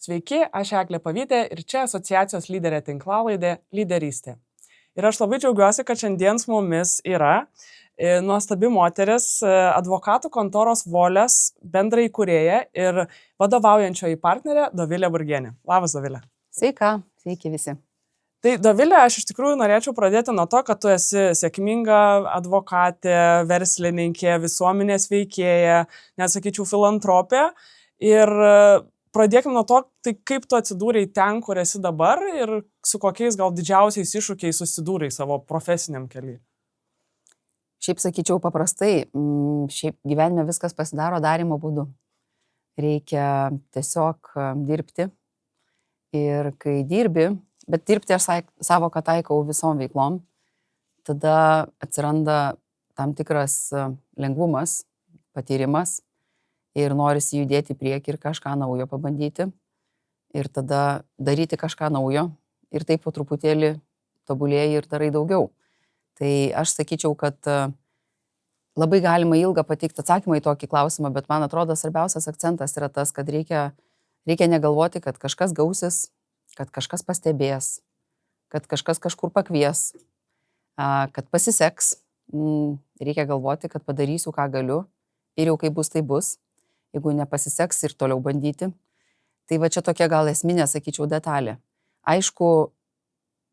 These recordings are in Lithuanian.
Sveiki, aš Eglė Pavytė ir čia asociacijos lyderė tinklalaidė Lyderystė. Ir aš labai džiaugiuosi, kad šiandien su mumis yra nuostabi moteris, advokatų kontoros Volės bendraįkūrėja ir vadovaujančioji partnerė Dovilė Burgienė. Labas, Dovilė. Sveika, sveiki visi. Tai Dovilė, aš iš tikrųjų norėčiau pradėti nuo to, kad tu esi sėkminga advokatė, verslininkė, visuomenės veikėja, nesakyčiau filantropė. Ir pradėkime nuo to, tai kaip tu atsidūrei ten, kur esi dabar ir su kokiais gal didžiausiais iššūkiais susidūrei savo profesiniam keliui. Šiaip sakyčiau paprastai, šiaip gyvenime viskas pasidaro darimo būdu. Reikia tiesiog dirbti ir kai dirbi, bet dirbti aš savoką taikau visom veiklom, tada atsiranda tam tikras lengvumas, patyrimas ir norisi judėti į priekį ir kažką naujo pabandyti ir tada daryti kažką naujo ir taip po truputėlį tobulėji ir darai daugiau. Tai aš sakyčiau, kad labai galima ilgą pateikti atsakymą į tokį klausimą, bet man atrodo svarbiausias akcentas yra tas, kad reikia negalvoti, kad kažkas gausis, kad kažkas pastebės, kad kažkas kažkur pakvies, kad pasiseks. Reikia galvoti, kad padarysiu, ką galiu ir jau kaip bus, tai bus. Jeigu nepasiseks ir toliau bandyti. Tai va čia tokia gal esminė, sakyčiau, detalė. Aišku,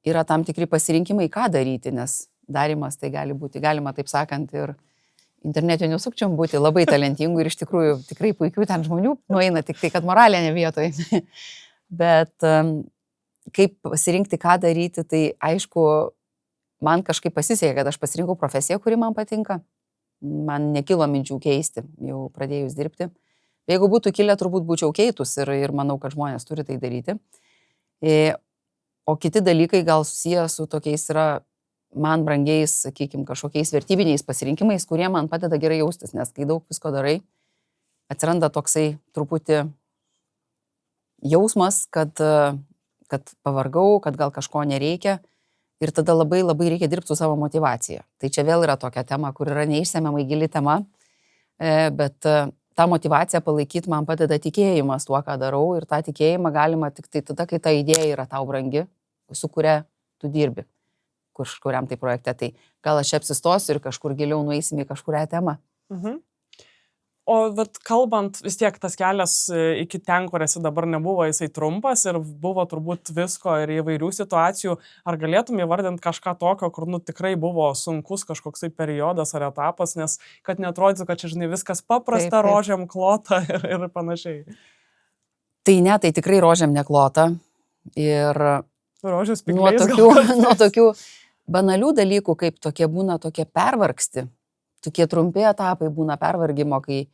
yra tam tikri pasirinkimai, ką daryti, nes darimas tai gali būti, galima taip sakant, ir internetinių sukčiam būti labai talentingų ir iš tikrųjų tikrai puikių ten žmonių nueina, tik tai, kad moralė ne vietoj. Bet kaip pasirinkti, ką daryti, tai aišku, man kažkaip pasisekė, kad aš pasirinkau profesiją, kuri man patinka. Man nekilo minčių keisti, jau pradėjus dirbti. Jeigu būtų kilę, turbūt būčiau keitus ir manau, kad žmonės turi tai daryti. O kiti dalykai gal susiję su tokiais yra man brangiais, sakykime, kažkokiais vertybiniais pasirinkimais, kurie man padeda gerai jaustis, nes kai daug visko darai, atsiranda toksai truputį jausmas, kad pavargau, kad gal kažko nereikia ir tada labai reikia dirbti su savo motyvacija. Tai čia vėl yra tokia tema, kur yra neišsemiamai gili tema, bet tą motyvaciją palaikyti man padeda tikėjimas tuo, ką darau ir tą tikėjimą galima tik tai tada, kai ta idėja yra tau brangi, su kuria tu dirbi, kažkuriam tai projekte. Tai gal aš apsistosiu ir kažkur giliau nueisim į kažkurią temą. O kalbant, vis tiek tas kelias iki ten, kur esi dabar nebuvo, jisai trumpas ir buvo turbūt visko ir įvairių situacijų. Ar galėtum įvardinti kažką tokio, kur tikrai buvo sunkus kažkoksai periodas ar etapas, nes kad neatrodytų, kad čia, žinai, viskas paprasta, taip. Rožėm klota ir panašiai. Tai ne, tai tikrai rožėm neklota. Ir rožės nuo tokių banalių dalykų, kaip tokie būna tokie pervargsti. Tokie trumpi etapai būna pervargimo, kai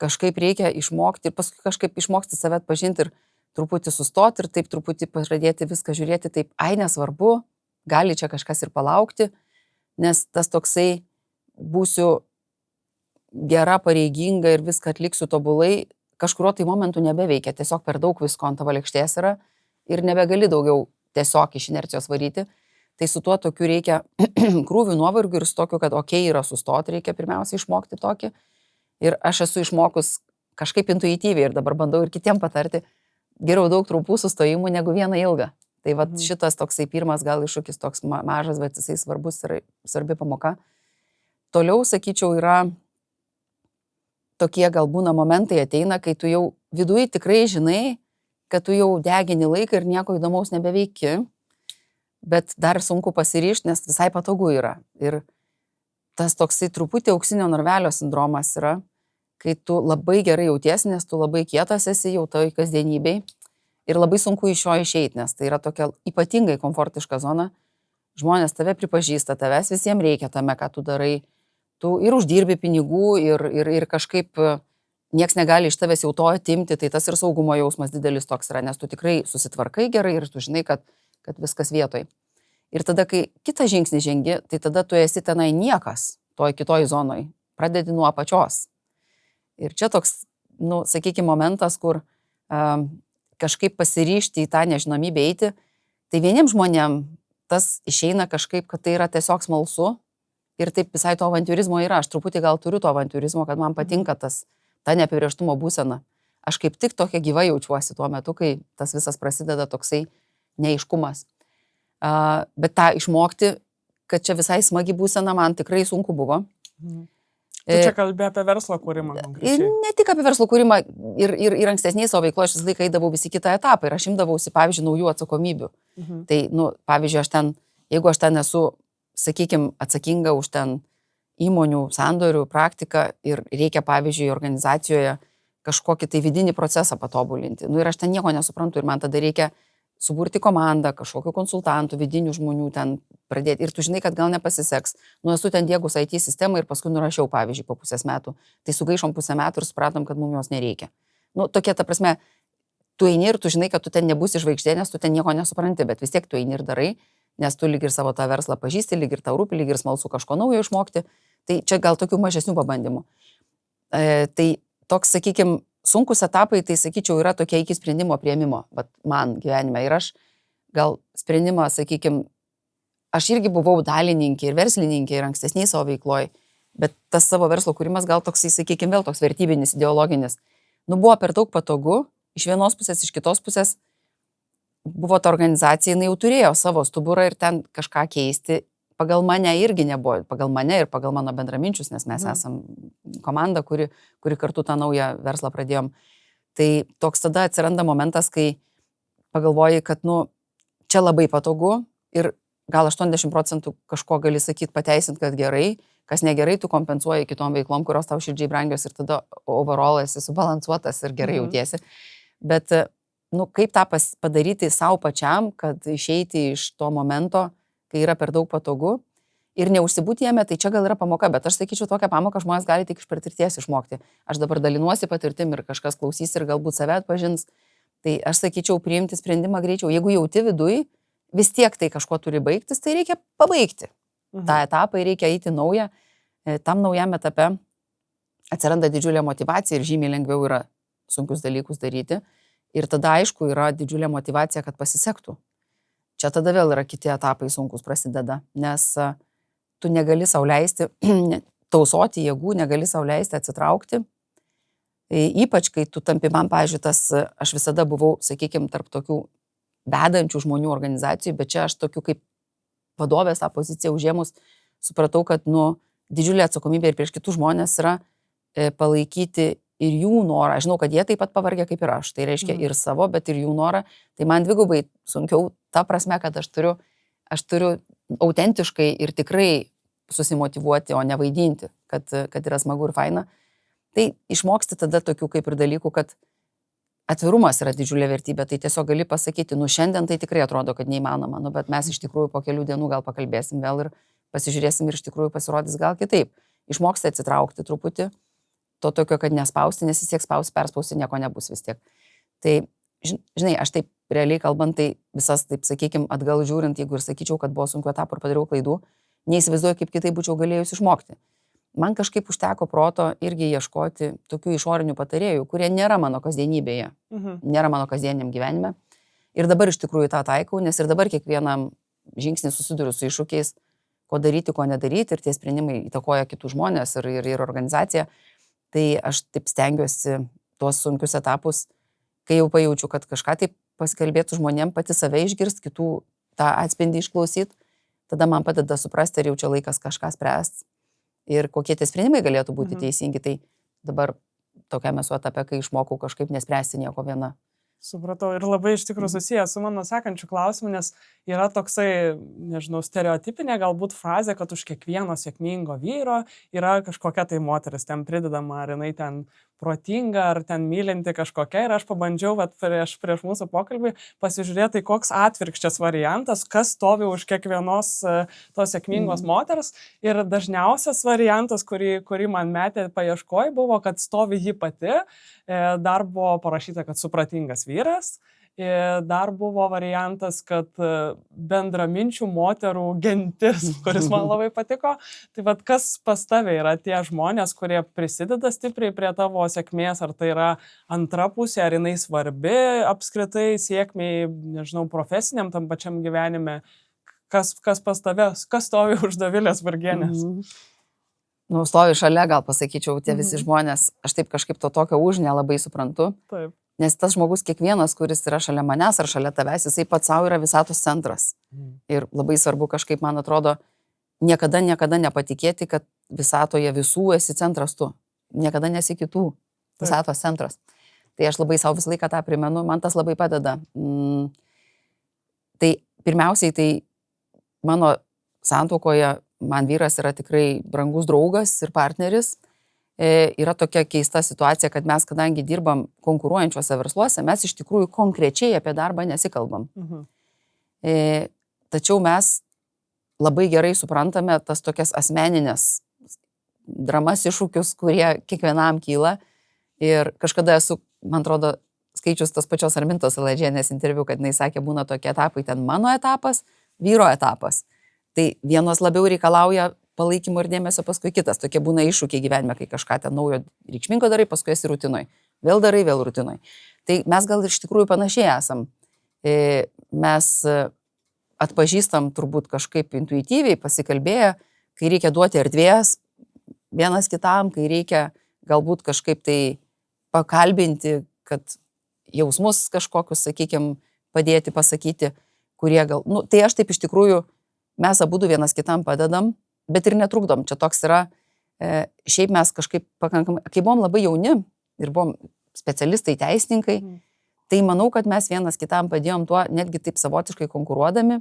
kažkaip reikia išmokti ir paskui kažkaip išmokti save atpažinti ir truputį sustoti ir taip truputį pradėti viską žiūrėti taip, nesvarbu, gali čia kažkas ir palaukti, nes tas toksai būsiu gera, pareiginga ir viską atliksiu tobulai, kažkurio tai momentu nebeveikia, tiesiog per daug visko ant tavo lėkštės yra ir nebegali daugiau tiesiog iš inercijos varyti. Tai su tuo tokiu reikia krūvių nuovargių ir su tokiu, kad yra sustoti, reikia pirmiausia išmokti tokį. Ir aš esu išmokus kažkaip intuityviai ir dabar bandau ir kitiem patarti, geriau daug trumpų sustojimų negu vieną ilgą. Tai va šitas toksai pirmas gal iššūkis toks mažas, bet jisai svarbus ir svarbi pamoka. Toliau, sakyčiau, yra tokie gal būna momentai ateina, kai tu jau viduje tikrai žinai, kad tu jau degini laiką ir nieko įdomaus nebeveiki. Bet dar sunku pasiryšti, nes visai patogu yra. Ir tas toksai truputį auksinio narvelio sindromas yra, kai tu labai gerai jautiesi, nes tu labai kietas esi jau toj kasdienybei ir labai sunku iš jo išeiti, nes tai yra tokia ypatingai komfortiška zona. Žmonės tave pripažįsta, tavęs visiems reikia tame, ką tu darai. Tu ir uždirbi pinigų ir kažkaip nieks negali iš tavęs jau to atimti, tai tas ir saugumo jausmas didelis toks yra, nes tu tikrai susitvarkai gerai ir tu žinai, kad viskas vietoj. Ir tada, kai kitą žingsnį žengi, tai tada tu esi tenai niekas, toj kitoj zonoj. Pradedi nuo apačios. Ir čia toks, sakykime, momentas, kur kažkaip pasiryžti į tą nežinomybę eiti, tai vieniems žmonėm tas išeina kažkaip, kad tai yra tiesiog smalsu ir taip visai to avantiūrizmo yra. Aš truputį gal turiu to avantiūrizmo, kad man patinka ta neapibrėžtumo būsena. Aš kaip tik tokia gyva jaučiuosi tuo metu, kai tas visas prasideda toksai neaiškumas. Bet tą išmokti, kad čia visai smagi būsena, man tikrai sunku buvo. Tu čia kalbėjai apie verslo kūrimą. Ne tik apie verslo kūrimą, ir ankstesniai savo veikloje aš visą laiką eidavau visi kitą etapą ir aš imdavausi, pavyzdžiui, naujų atsakomybių. Tai, pavyzdžiui, jeigu aš ten esu, sakykime, atsakinga už ten įmonių sandorių praktiką ir reikia, pavyzdžiui, organizacijoje kažkokį tai vidinį procesą patobulinti. Ir aš ten nieko nesuprantu ir man tada reikia suburti komandą, kažkokių konsultantų, vidinių žmonių ten pradėti. Ir tu žinai, kad gal nepasiseks. Esu ten diegus IT sistemą ir paskui nurašiau, pavyzdžiui, po pusės metų. Tai sugaišom pusę metų ir supratom, kad mums jos nereikia. Tokia ta prasme, tu eini ir tu žinai, kad tu ten nebūsi žvaigždė, nes tu ten nieko nesupranti, bet vis tiek tu eini ir darai, nes tu lyg ir savo tą verslą pažįsti, lyg ir tau rūpi, lyg ir smalsu kažko naujo išmokti. Tai čia gal tokių mažesnių pabandymų. Tai toks, sakykime, sunkus etapai, tai sakyčiau, yra tokie iki sprendimo priėmimo, bet man gyvenime. Ir aš gal sprendimą, sakykime, aš irgi buvau dalininkė ir verslininkė ir ankstesniai savo veikloje, bet tas savo verslo kūrimas gal toksai, sakykime, vėl toks vertybinis, ideologinis. Buvo per daug patogu, iš vienos pusės, iš kitos pusės buvo ta organizacija, jinai jau turėjo savo stuburą ir ten kažką keisti. Pagal mane irgi nebuvo, pagal mane ir pagal mano bendraminčius, nes mes esam komanda, kuri kartu tą naują verslą pradėjom. Tai toks tada atsiranda momentas, kai pagalvoji, kad, čia labai patogu ir gal 80% kažko gali sakyti, pateisinti, kad gerai, kas negerai, tu kompensuoji kitom veiklom, kurios tau širdžiai brangios ir tada overall esi subalansuotas ir gerai jautiesi. Bet, kaip tą padaryti savo pačiam, kad išeiti iš to momento, kai yra per daug patogu ir neužsibūti jame, tai čia gal yra pamoka, bet aš sakyčiau, tokią pamoką žmonės gali tik iš patirties išmokti. Aš dabar dalinuosi patirtim ir kažkas klausys ir galbūt save atpažins. Tai aš sakyčiau, priimti sprendimą greičiau. Jeigu jauti viduj, vis tiek tai kažko turi baigtis, tai reikia pabaigti. Ta etapą reikia eiti naują. Tam naujam etape atsiranda didžiulė motyvacija ir žymiai lengviau yra sunkius dalykus daryti. Ir tada, aišku, yra didžiulė motyvacija, kad pasisektų. Čia tada vėl yra kiti etapai sunkus prasideda, nes tu negali sau leisti tausoti jėgų, negali sau leisti atsitraukti. Ypač, kai tu tampi, man, pavyzdžiui, aš visada buvau, sakykime, tarp tokių vedančių žmonių organizacijų, bet čia aš tokių kaip vadovės tą poziciją užėmus supratau, kad didžiulė atsakomybė ir prieš kitus žmonės yra palaikyti ir jų norą. Aš žinau, kad jie taip pat pavargė kaip ir aš. Tai reiškia ir savo, bet ir jų norą. Tai man dvigubai sunkiau ta prasme, kad aš turiu autentiškai ir tikrai susimotyvuoti, o ne vaidinti, kad yra smagu ir faina. Tai išmoksti tada tokių kaip ir dalykų, kad atvirumas yra didžiulė vertybė. Tai tiesiog gali pasakyti, šiandien tai tikrai atrodo, kad neįmanoma, bet mes iš tikrųjų po kelių dienų gal pakalbėsim vėl ir pasižiūrėsim ir iš tikrųjų pasirodys gal kitaip. Išmoksti atsitraukti truputį. To tokio, kad nespausti, nes vis tiek perspausti, nieko nebus vis tiek. Tai, žinai, aš taip realiai kalbant, tai visas, taip sakykime, atgal žiūrint, jeigu ir sakyčiau, kad buvo sunkių etapų ir padariau klaidų, neįsivaizduoju, kaip kitaip būčiau galėjus išmokti. Man kažkaip užteko proto irgi ieškoti tokių išorinių patarėjų, kurie nėra mano kasdienybėje, nėra mano kasdieniam gyvenime. Ir dabar iš tikrųjų tą taikau, nes ir dabar kiekvienam žingsnį susiduriu su iššūkiais, ko daryti, ko nedaryti, ir tie sprendimai įtakoja kitus žmonės ir organizaciją. Tai aš taip stengiuosi tuos sunkius etapus, kai jau pajaučiu, kad kažką taip pasikalbėtų žmonėm, pati save išgirst, kitų tą atspindį išklausyti, tada man padeda suprasti, ar jau čia laikas kažką spręsti ir kokie tie sprendimai galėtų būti teisingi. Tai dabar tokiame esu etape, kai išmokau kažkaip nespręsti nieko viena. Supratau, ir labai iš tikrųjų susijęs su mano sekančiu klausimu, nes yra toksai, nežinau, stereotipinė galbūt frazė, kad už kiekvieno sėkmingo vyro yra kažkokia tai moteris ten pridedama, ar jinai ten protinga, ar ten mylinti kažkokia. Ir aš pabandžiau prieš mūsų pokalbį pasižiūrėti, koks atvirkščias variantas, kas stovi už kiekvienos tos sėkmingos moters. Ir dažniausias variantas, kurį man metė paieškoj, buvo, kad stovi ji pati. Dar buvo parašyta, kad supratingas vyras. Dar buvo variantas, kad bendraminčių moterų gentis, kuris man labai patiko. Tai vad, kas pas tave yra tie žmonės, kurie prisideda stipriai prie tavo sėkmės, ar tai yra antra pusė, ar jinai svarbi apskritai sėkmiai, nežinau, profesiniam tam pačiam gyvenime. kas pas tavęs, kas stovi už Dovilės Vargienės. Nu, stovi šalia, gal pasakyčiau, tie visi žmonės, aš taip kažkaip to tokio už nelabai suprantu. Taip. Nes tas žmogus kiekvienas, kuris yra šalia manęs ar šalia tavęs, jisai pats savo yra visatos centras. Ir labai svarbu kažkaip, man atrodo, niekada nepatikėti, kad visatoje visų esi centras tu. Niekada nesi kitų visatos centras. Tai aš labai savo visą laiką tą primenu, man tas labai padeda. Tai pirmiausiai, tai mano santuokoje man vyras yra tikrai brangus draugas ir partneris. Yra tokia keista situacija, kad mes, kadangi dirbam konkuruojančiuose versluose, mes iš tikrųjų konkrečiai apie darbą nesikalbam. Tačiau mes labai gerai suprantame tas tokias asmeninės dramas, iššūkius, kurie kiekvienam kyla. Ir kažkada esu, man atrodo, skaičius tos pačios Armintos Saladžienės interviu, kad jinai sakė, būna tokie etapai, ten mano etapas, vyro etapas. Tai vienos labiau reikalauja palaikymo ir dėmesio, paskui kitas. Tokie būna iššūkiai gyvenime, kai kažką ten naujo reikšmingo darai, paskui esi rutinoj. Vėl darai, vėl rutinoj. Tai mes gal iš tikrųjų panašiai esam. Mes atpažįstam turbūt kažkaip intuityviai, pasikalbėję, kai reikia duoti erdvės vienas kitam, kai reikia galbūt kažkaip tai pakalbinti, kad jausmus kažkokius, sakykime, padėti, pasakyti, kurie gal... Nu, tai aš taip iš tikrųjų, mes abudu vienas kitam padedam, bet ir netrukdom. Čia toks yra, šiaip mes kažkaip pakankamai, kai buvom labai jauni ir buvom specialistai, teisininkai, tai manau, kad mes vienas kitam padėjom tuo, netgi taip savotiškai konkuruodami,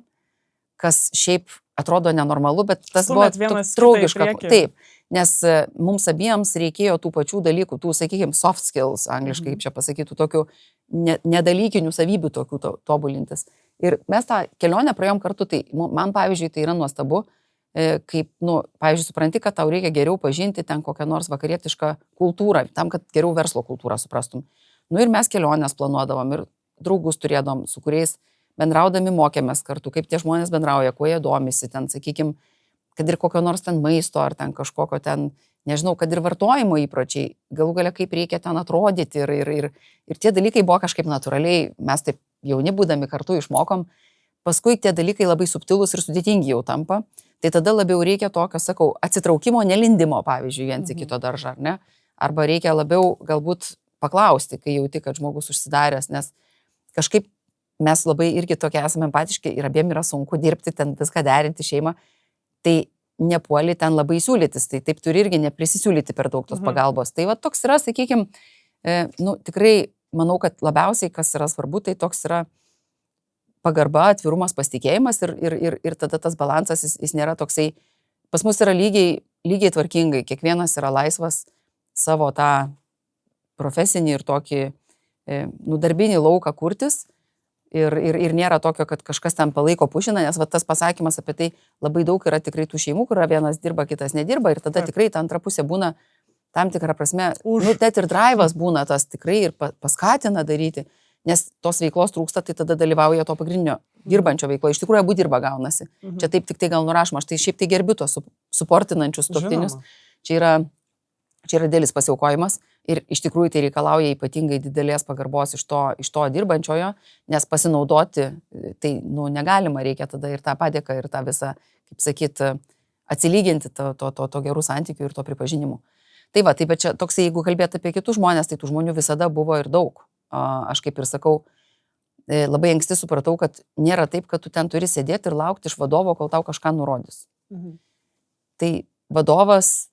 kas šiaip atrodo nenormalu, bet tas Stumėt buvo vienas draugiška. kitą į priekį. Taip, nes mums abiems reikėjo tų pačių dalykų, tų, sakykime, soft skills, angliškai, kaip čia pasakytų, tokių nedalykinių savybių tokių tobulintis. Ir mes tą kelionę praėjom kartu, tai man, pavyzdžiui, tai yra nuostabu, kaip, pavyzdžiui, supranti, kad tau reikia geriau pažinti ten kokią nors vakarietišką kultūrą, tam, kad geriau verslo kultūrą suprastum. Ir mes kelionės planuodavom ir draugus turėdom, su kuriais bendraudami mokėmės kartu, kaip tie žmonės bendrauja, kuo jie domisi, ten, sakykime, kad ir kokio nors ten maisto, ar ten kažkokio ten, nežinau, kad ir vartojimo įpročiai, galų galia kaip reikia ten atrodyti ir tie dalykai buvo kažkaip natūraliai, mes taip jauni būdami kartu išmokom, paskui tie dalykai labai subtilūs ir sudėtingi jau tampa, tai tada labiau reikia tokio, sakau, atsitraukimo, nelindimo, pavyzdžiui, viens į kito daržą, ar ne? Arba reikia labiau galbūt paklausti, kai jauti, kad žmogus užsidaręs, nes kažkaip mes labai irgi tokie esame empatiški ir abiem yra sunku dirbti, ten viską derinti šeimą, tai nepuoli ten labai siūlytis, tai taip turi irgi neprisisiūlyti per daug tos pagalbos. Tai va toks yra, sakykime, tikrai manau, kad labiausiai, kas yra svarbu, tai toks yra pagarba, atvirumas, pasitikėjimas ir tada tas balansas, jis nėra toksai, pas mus yra lygiai tvarkingai, kiekvienas yra laisvas savo tą profesinį ir tokį darbinį lauką kurtis. Ir nėra tokio, kad kažkas ten palaiko pušina, nes va, tas pasakymas apie tai labai daug yra tikrai tų šeimų, kur vienas dirba, kitas nedirba ir tada tikrai ta antra pusė būna tam tikrą prasme, net ir drive'as būna tas tikrai ir paskatina daryti, nes tos veiklos trūksta, tai tada dalyvauja to pagrindinio dirbančio veiklo. Iš tikrųjų, abu dirba gaunasi. Čia taip tik tai gal nurašoma, aš tai šiaip tai gerbiu tos suportinančius tuoktinius. Čia yra didelis pasiaukojimas ir iš tikrųjų tai reikalauja ypatingai didelės pagarbos iš to dirbančiojo, nes pasinaudoti tai negalima, reikia tada ir tą padėką, ir tą visą, kaip sakyt, atsilyginti to gerų santykių ir to pripažinimų. Tai va, bet čia toksai, jeigu kalbėti apie kitus žmonės, tai tų žmonių visada buvo ir daug. Aš kaip ir sakau, labai anksti supratau, kad nėra taip, kad tu ten turi sėdėti ir laukti iš vadovo, kol tau kažką nurodys. Tai vadovas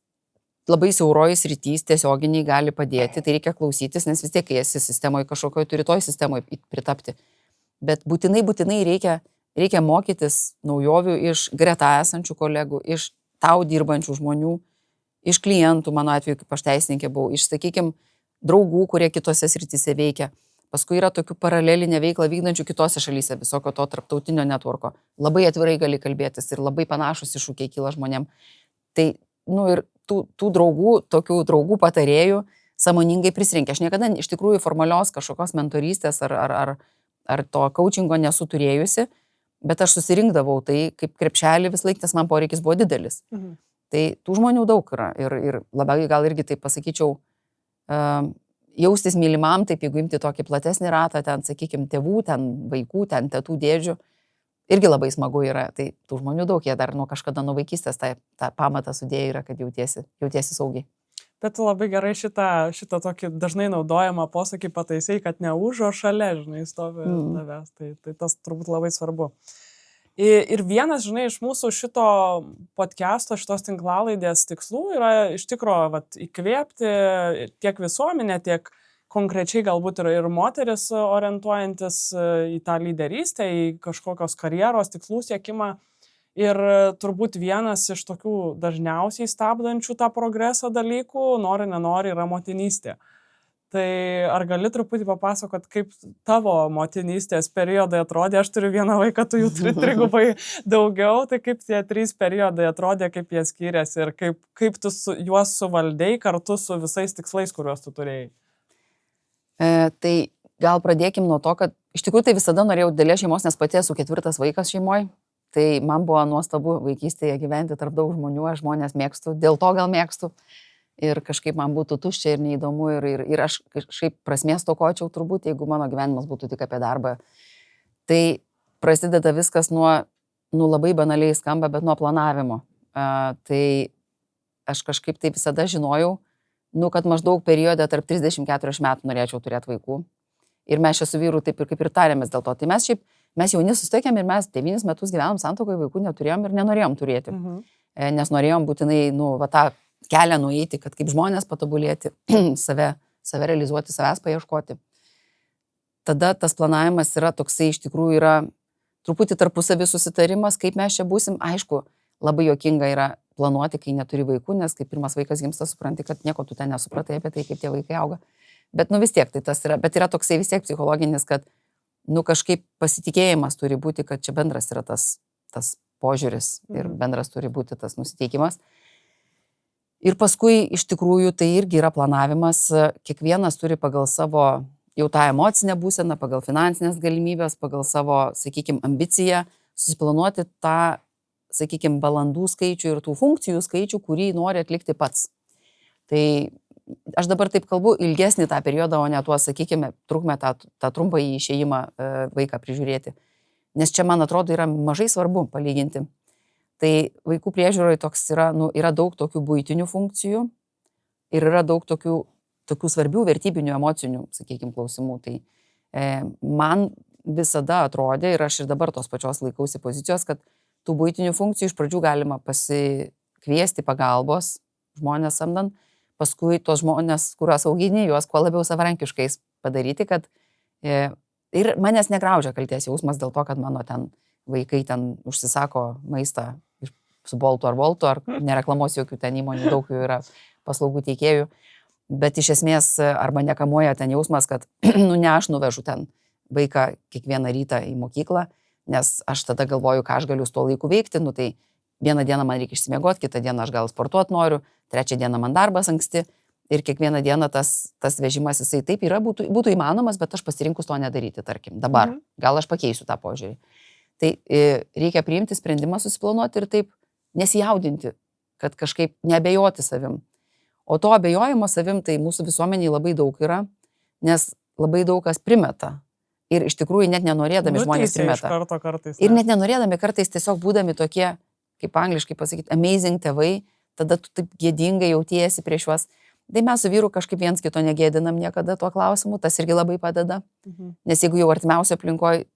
labai siaurojus rytys tiesioginiai gali padėti, tai reikia klausytis, nes vis tiek, kai esi sistemoje kažkokioje, turi toj sistemoje pritapti. Bet būtinai reikia mokytis naujovių iš greta esančių kolegų, iš tau dirbančių žmonių, iš klientų, mano atveju, kaip aš teisininkė buvau, iš, sakykime, draugų, kurie kitose srityse veikia. Paskui yra tokių paralelinę veiklą vykdančių kitose šalyse, visokio to tarptautinio networko. Labai atvirai gali kalbėtis ir labai panašus iššūkiai kyla žmonėm. Tai, ir tų draugų, tokių draugų patarėjų sąmoningai prisirinkė. Aš niekada iš tikrųjų formalios kažkokios mentorystės ar to coachingo nesu turėjusi, bet aš susirinkdavau tai kaip krepšelį vis laik, nes man poreikis buvo didelis. Tai tų žmonių daug yra ir labiau gal irgi taip pasakyčiau, jaustis mylimam, taip jeigu imti tokį platesnį ratą, ten, sakykime, tėvų, ten vaikų, ten tėtų dėdžių, irgi labai smagu yra. Tai tų žmonių daug, jie dar nuo kažkada nuo vaikystės tą pamatą sudėję yra, kad jautiesi saugiai. Bet tu labai gerai šitą tokį dažnai naudojamą posakį pataisai, kad ne už, o šalia, žinai, stovi tavęs. Tai tas turbūt labai svarbu. Ir vienas, žinai, iš mūsų šito podcast'o, šitos tinklalaidės tikslų yra iš tikrųjų įkvėpti tiek visuomenę, tiek konkrečiai galbūt ir moteris orientuojantis į tą lyderystę, į kažkokios karjeros tikslų siekimą. Ir turbūt vienas iš tokių dažniausiai stabdančių tą progresą dalykų, nori, nenori, yra motinystė. Tai ar gali truputį papasakot, kaip tavo motinystės periodai atrodė? Aš turiu vieną vaiką, tu jų turi trigubai daugiau, tai kaip tie 3 periodai atrodė, kaip jie skiriasi ir kaip tu juos suvaldei kartu su visais tikslais, kuriuos tu turėjai? Tai gal pradėkim nuo to, kad iš tikrųjų tai visada norėjau didelės šeimos, nes pati esu 4 vaikas šeimoje. Tai man buvo nuostabu vaikystėje gyventi tarp daug žmonių, aš žmonės mėgstu, dėl to gal mėgstu. Ir kažkaip man būtų tuščia ir neįdomu ir aš kažkaip prasmės tokočiau turbūt, jeigu mano gyvenimas būtų tik apie darbą. Tai prasideda viskas nuo labai banaliai skamba, bet nuo planavimo. Tai aš kažkaip tai visada žinojau, kad maždaug periode tarp 34 metų norėčiau turėti vaikų. Ir mes čia su vyru taip ir kaip ir tarėmės dėl to. Tai mes jauni susitikėm ir mes 9 metus gyvenom santuokoje, vaikų neturėjom ir nenorėjom turėti. Nes norėjom būtinai, tą kelią nueiti, kad kaip žmonės patobulėti, save realizuoti, savęs paieškoti. Tada tas planavimas yra toksai, iš tikrųjų yra truputį tarpusavį susitarimas, kaip mes čia būsim. Aišku, labai juokinga yra planuoti, kai neturi vaikų, nes kai pirmas vaikas gimsta, supranti, kad nieko tu ten nesupratai apie tai, kaip tie vaikai auga. Bet vis tiek tai tas yra, bet yra toksai vis tiek psichologinis, kad kažkaip pasitikėjimas turi būti, kad čia bendras yra tas požiūris ir bendras turi būti tas nusiteikimas. Ir paskui iš tikrųjų tai irgi yra planavimas, kiekvienas turi pagal savo jau tą emocinę būseną, pagal finansinės galimybės, pagal savo, sakykime, ambiciją, susiplanuoti tą, sakykime, valandų skaičių ir tų funkcijų skaičių, kurį nori atlikti pats. Tai aš dabar taip kalbu ilgesnį tą periodą, o ne tuo, sakykime, trukmę tą trumpą išėjimą vaiką prižiūrėti. Nes čia, man atrodo, yra mažai svarbu palyginti. Tai vaikų priežiūroje toks yra daug tokių buitinių funkcijų ir yra daug tokių svarbių vertybinių, emocinių, sakykime, klausimų. Tai man visada atrodė, ir aš ir dabar tos pačios laikausi pozicijos, kad tų buitinių funkcijų iš pradžių galima pasikviesti pagalbos žmonės samdant, paskui tos žmonės, kuriuos augini, juos kuo labiau savarankiškais padaryti, kad ir manęs negraužia kaltės jausmas dėl to, kad mano ten vaikai ten užsisako maistą su Boltu ar Voltu, ar nereklamuosiu jokių ten įmonių, daug jų yra paslaugų teikėjų, bet iš esmės arba nekamuoja ten jausmas, kad ne aš nuvežu ten vaiką kiekvieną rytą į mokyklą, nes aš tada galvoju, ką aš galiu su tuo laiku veikti, tai vieną dieną man reikia išsimiegoti, kitą dieną aš gal sportuoti noriu, trečią dieną man darbas anksti ir kiekvieną dieną tas vežimas jisai taip yra, būtų įmanomas, bet aš pasirinkus to nedaryti, tarkim, dabar. Gal aš pakeisiu tą požiūrį. Tai reikia priimti sprendimą, susiplanuoti ir taip nesijaudinti, kad kažkaip neabejoti savim. O to abejojimo savim tai mūsų visuomeniai labai daug yra, nes labai daug kas primeta. Ir iš tikrųjų net nenorėdami žmonės primeta. Ir net nenorėdami kartais tiesiog būdami tokie, kaip angliškai pasakyti, amazing tėvai, tada tu taip gėdingai jautiesi prieš juos. Tai mes su vyru kažkaip viens kito negėdinam niekada tuo klausimu, tas irgi labai padeda. Nes jeigu jau artimiausio aplinkoje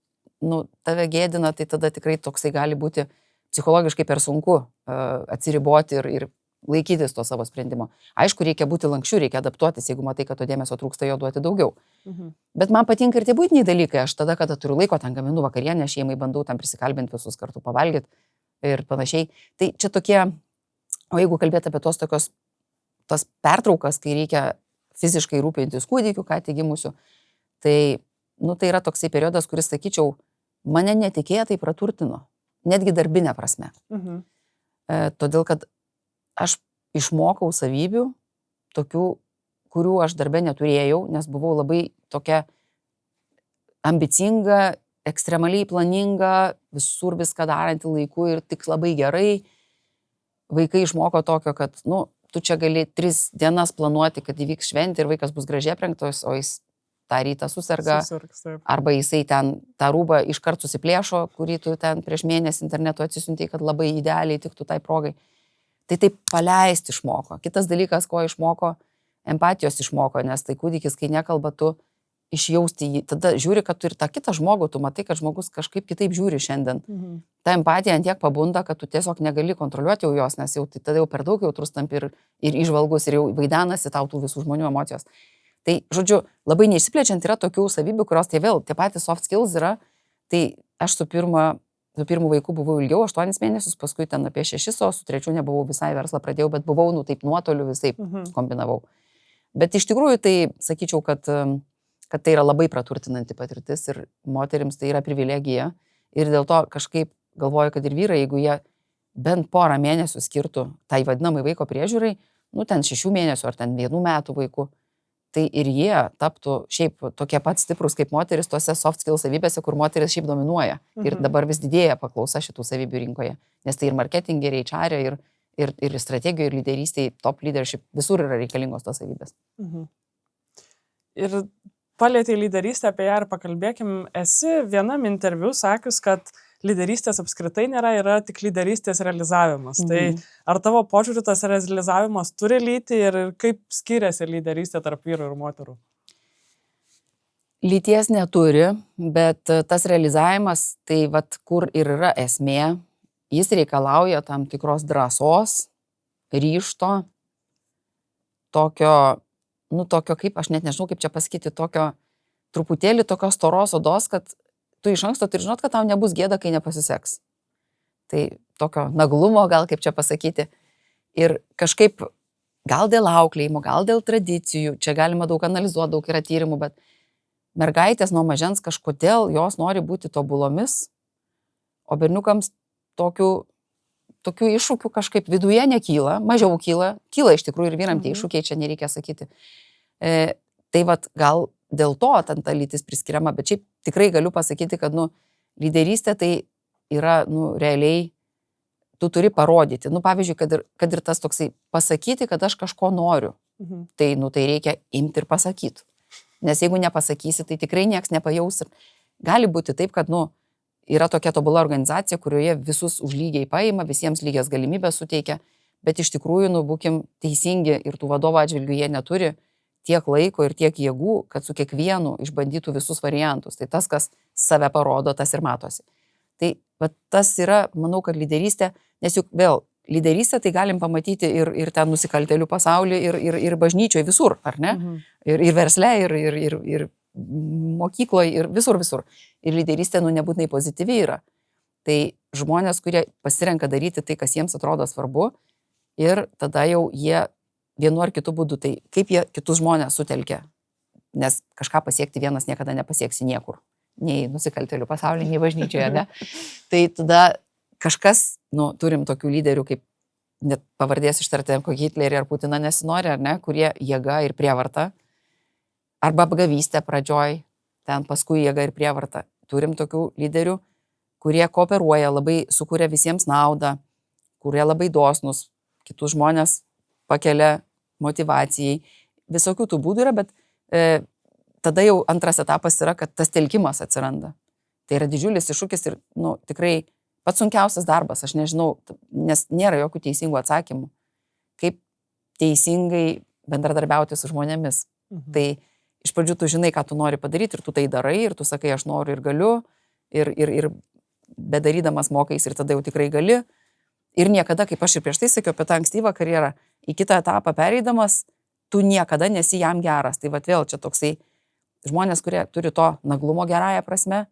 tave gėdina, tai tada tikrai toksai gali būti psichologiškai per sunku atsiriboti ir laikytis to savo sprendimo. Aišku, reikia būti lankščiu, reikia adaptuotis, jeigu matai, kad to dėmesio trūksta, jo duoti daugiau. Bet man patinka ir tie būtiniai dalykai, aš tada, kada turiu laiko, ten gaminu vakarienę šeimai, bandau tam prisikalbinti visus kartu pavalgyti ir panašiai. Tai čia tokie, o jeigu kalbėti apie tos pertraukas, kai reikia fiziškai rūpintis kūdikiu, ką tik gimusiu, tai yra toksai periodas, kuris, sakyčiau, mane netikėtai praturtino, netgi darbinė prasme. Todėl, kad aš išmokau savybių, tokių, kurių aš darbe neturėjau, nes buvau labai tokia ambicinga, ekstremaliai planinga, visur viską darantį laiku ir tik labai gerai. Vaikai išmoko tokio, kad, tu čia gali 3 dienas planuoti, kad įvyks šventė ir vaikas bus gražiai aprengtas, o jis tą rytą susirga, Susirgs, taip. arba jisai ten tą rūbą iškart susiplėšo, kurį tu ten prieš mėnesį internetu atsisiuntei, kad labai idealiai tiktų tai progai. Tai taip paleisti išmoko. Kitas dalykas, ko išmoko, empatijos išmoko, nes tai kūdikis, kai nekalba, tu išjausti jį, tada žiūri, kad tu ir tą kitą žmogų, tu matai, kad žmogus kažkaip kitaip žiūri šiandien. Ta empatija ant tiek pabunda, kad tu tiesiog negali kontroliuoti jau jos, nes jau tai tada jau per daug jautrus tampi ir išvalgus, ir jau vaidenasi tau tų visų žmonių emocijos. Tai, žodžiu, labai neišsiplečiant yra tokių savybių, kurios tie patys soft skills yra. Tai aš su pirmu vaiku buvau ilgiau, 8 mėnesius, paskui ten apie 6, o su trečiu nebuvau visai verslą pradėjau, bet buvau, taip nuotoliu visai kombinavau. Bet iš tikrųjų tai sakyčiau, kad tai yra labai praturtinanti patirtis ir moterims tai yra privilegija. Ir dėl to kažkaip galvoju, kad ir vyrai, jeigu jie bent porą mėnesių skirtų tai vadinamai vaiko priežiūrai, ten 6 mėnesių ar ten 1 metų vaikų, tai ir jie taptų šiaip tokie pat stiprus kaip moteris tose soft skill savybėse, kur moteris šiaip dominuoja. Ir dabar vis didėja paklausa šitų savybių rinkoje. Nes tai ir marketing, ir HR, ir strategijoje, ir lyderystėje, top leadership, visur yra reikalingos tos savybės. Ir palėtė lyderystę, apie ją ir pakalbėkim. Esi vienam interviu sakius, kad lyderystės apskritai nėra, yra tik lyderystės realizavimas. Tai ar tavo požiūriu tas realizavimas turi lytį ir kaip skiriasi lyderystė tarp vyrų ir moterų? Lyties neturi, bet tas realizavimas, tai kur ir yra esmė, jis reikalauja tam tikros drąsos, ryžto, tokio, kaip, aš net nežinau, kaip čia pasakyti, tokio truputėlį tokios storos odos, kad tu iš anksto turi žinot, kad tau nebus gėda, kai nepasiseks. Tai tokio naglumo, gal kaip čia pasakyti. Ir kažkaip, gal dėl auklėjimo, gal dėl tradicijų, čia galima daug analizuoti, daug yra tyrimų, bet mergaitės nuo mažens kažkodėl jos nori būti tobulomis, o berniukams tokių iššūkių kažkaip viduje nekyla, mažiau kyla iš tikrųjų ir vyram tie iššūkiai, čia nereikia sakyti. Tai gal dėl to ta lytis priskiriama, bet šiaip tikrai galiu pasakyti, kad lyderystė tai yra realiai, tu turi parodyti. Pavyzdžiui, kad ir tas toksai pasakyti, kad aš kažko noriu, tai reikia imti ir pasakyti. Nes jeigu nepasakysi, tai tikrai nieks nepajaus. Ir gali būti taip, kad yra tokia tobula organizacija, kurioje visus už lygiai paima, visiems lygias galimybės suteikia, bet iš tikrųjų, būkim teisingi ir tų vadovų atžvilgių jie neturi tiek laiko ir tiek jėgų, kad su kiekvienu išbandytų visus variantus. Tai tas, kas save parodo, tas ir matosi. Tai tas yra, manau, kad lyderystė, nes juk vėl lyderystė tai galim pamatyti ir ten nusikaltėlių pasaulyje, ir bažnyčioje, visur, ar ne? Ir versle, ir mokykloje, ir visur. Ir lyderystė, nebūtinai pozityvi yra. Tai žmonės, kurie pasirenka daryti tai, kas jiems atrodo svarbu, ir tada jau jie vienu ar kitu būdu, tai kaip jie kitus žmonės sutelkia. Nes kažką pasiekti vienas niekada nepasieksi niekur. Nei nusikaltėlių pasaulyje, nei bažnyčioje, ne? Tai tada kažkas, turim tokių lyderių, kaip net pavardės ištarti, kokį Hitlerį ar Putiną nesinori, ar ne, kurie jėga ir prievarta, arba apgavystė pradžioj, ten paskui jėga ir prievarta. Turim tokių lyderių, kurie kooperuoja, labai sukuria visiems naudą, kurie labai dosnus, kitus žmonės pakelia motivacijai. Visokių tų būdų yra, bet tada jau antras etapas yra, kad tas telkimas atsiranda. Tai yra didžiulis iššūkis ir tikrai pats sunkiausias darbas, aš nežinau, nes nėra jokių teisingų atsakymų, kaip teisingai bendradarbiauti su žmonėmis. Tai iš pradžių tu žinai, ką tu nori padaryti ir tu tai darai ir tu sakai, aš noriu ir galiu ir bedarydamas mokais ir tada jau tikrai gali. Ir niekada, kaip aš ir prieš tai sakiau apie tą ankstyvą karjerą, į kitą etapą pereidamas, tu niekada nesi jam geras. Tai vėl čia toksai žmonės, kurie turi to naglumo gerąją prasme,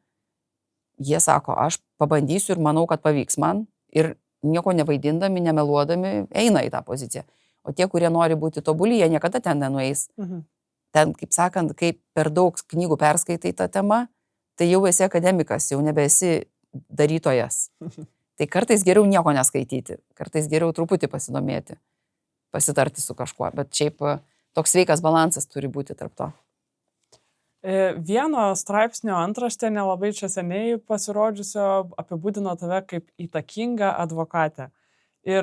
jie sako, aš pabandysiu ir manau, kad pavyks man ir nieko nevaidindami, nemeluodami eina į tą poziciją. O tie, kurie nori būti tobuli, jie niekada ten nenueis. Ten, kaip sakant, kai per daug knygų perskaitai tą temą, tai jau esi akademikas, jau nebesi darytojas. Tai kartais geriau nieko neskaityti, kartais geriau truputį pasidomėti, pasitarti su kažkuo, bet šiaip toks sveikas balansas turi būti tarp to. Vieno straipsnio antraštė nelabai čia seniai pasirodžiusio apibūdino tave kaip įtakingą advokatę. Ir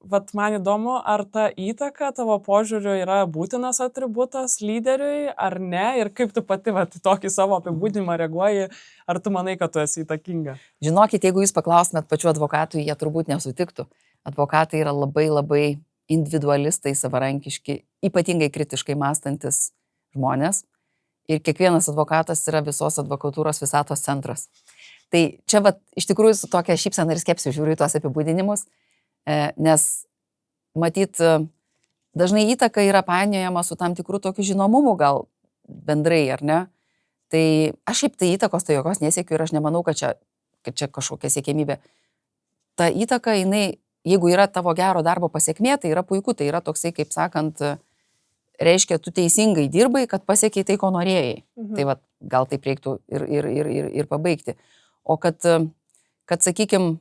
vat man įdomu, ar ta įtaka tavo požiūriu yra būtinas atributas lyderiui, ar ne, ir kaip tu pati vat, į tokį savo apibūdinimą reaguoji, ar tu manai, kad tu esi įtakinga? Žinokit, jeigu jūs paklaustumėt pačių advokatų, jie turbūt nesutiktų. Advokatai yra labai labai individualistai, savarankiški, ypatingai kritiškai mąstantis žmonės. Ir kiekvienas advokatas yra visos advokatūros visatos centras. Tai čia vat, iš tikrųjų su tokia šypsena ir skepsiu žiūriu į tuos apibūdinimus, nes matyt, dažnai įtaka yra painiojama su tam tikrų tokių žinomumų gal bendrai, ar ne? Tai aš šiaip tai įtakos tai jokios nesiekiu ir aš nemanau, kad čia kažkokia siekėmybė. Ta įtaka, jinai, jeigu yra tavo gero darbo pasiekmė, tai yra puiku, tai yra toksai, kaip sakant, reiškia, tu teisingai dirbai, kad pasiekiai tai, ko norėjai. Tai va, gal taip reiktų ir pabaigti. O kad sakykime,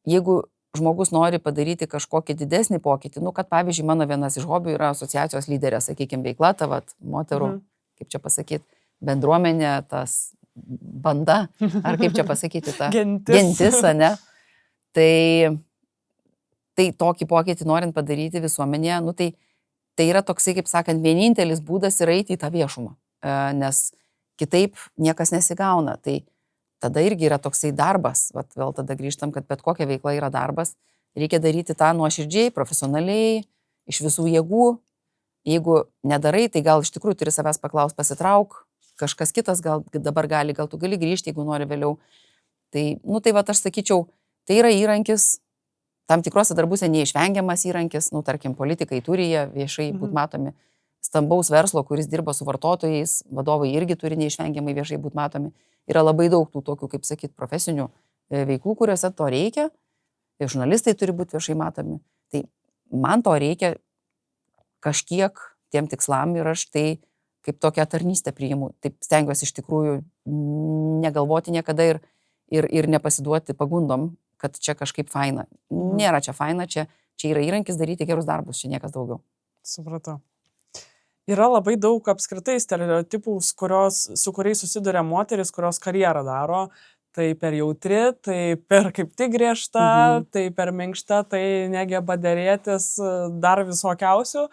jeigu žmogus nori padaryti kažkokį didesnį pokytį, kad pavyzdžiui, mano vienas iš hobių yra asociacijos lyderė, sakykime, veikla, ta vat, moterų, kaip čia pasakyti, bendruomenė, tas banda, ar kaip čia pasakyti, ta gentis, ne? Tai tokį pokytį norint padaryti visuomenėje, tai yra toksai, kaip sakant, vienintelis būdas yra eiti į tą viešumą, nes kitaip niekas nesigauna. Tai tada irgi yra toksai darbas, vėl tada grįžtam, kad bet kokia veikla yra darbas, reikia daryti tą nuoširdžiai, profesionaliai, iš visų jėgų. Jeigu nedarai, tai gal iš tikrųjų turi savęs paklausti, pasitrauk, kažkas kitas gal dabar gali, gal tu gali grįžti, jeigu nori vėliau. Tai, tai va, aš sakyčiau, tai yra įrankis, tam tikrose darbuose neišvengiamas įrankis, tarkim, politikai turi jie viešai būti matomi, stambaus verslo, kuris dirba su vartotojais, vadovai irgi turi neišvengiamai viešai būti matomi. Yra labai daug tų tokių, kaip sakyt, profesinių veiklų, kuriuose to reikia, žurnalistai turi būti viešai matomi. Tai man to reikia kažkiek tiem tikslam ir aš tai kaip tokią tarnystę priimu. Taip stengiuosi iš tikrųjų negalvoti niekada ir nepasiduoti pagundom, kad čia kažkaip faina. Nėra čia faina, čia yra įrankis daryti gerus darbus, čia niekas daugiau. Supratau. Yra labai daug apskritai stereotipų, su kuriais susiduria moteris, kurios karjerą daro. Tai per jautri, tai per kaip tik griežta, tai per minkšta, tai negeba derėtis, dar visokiausių.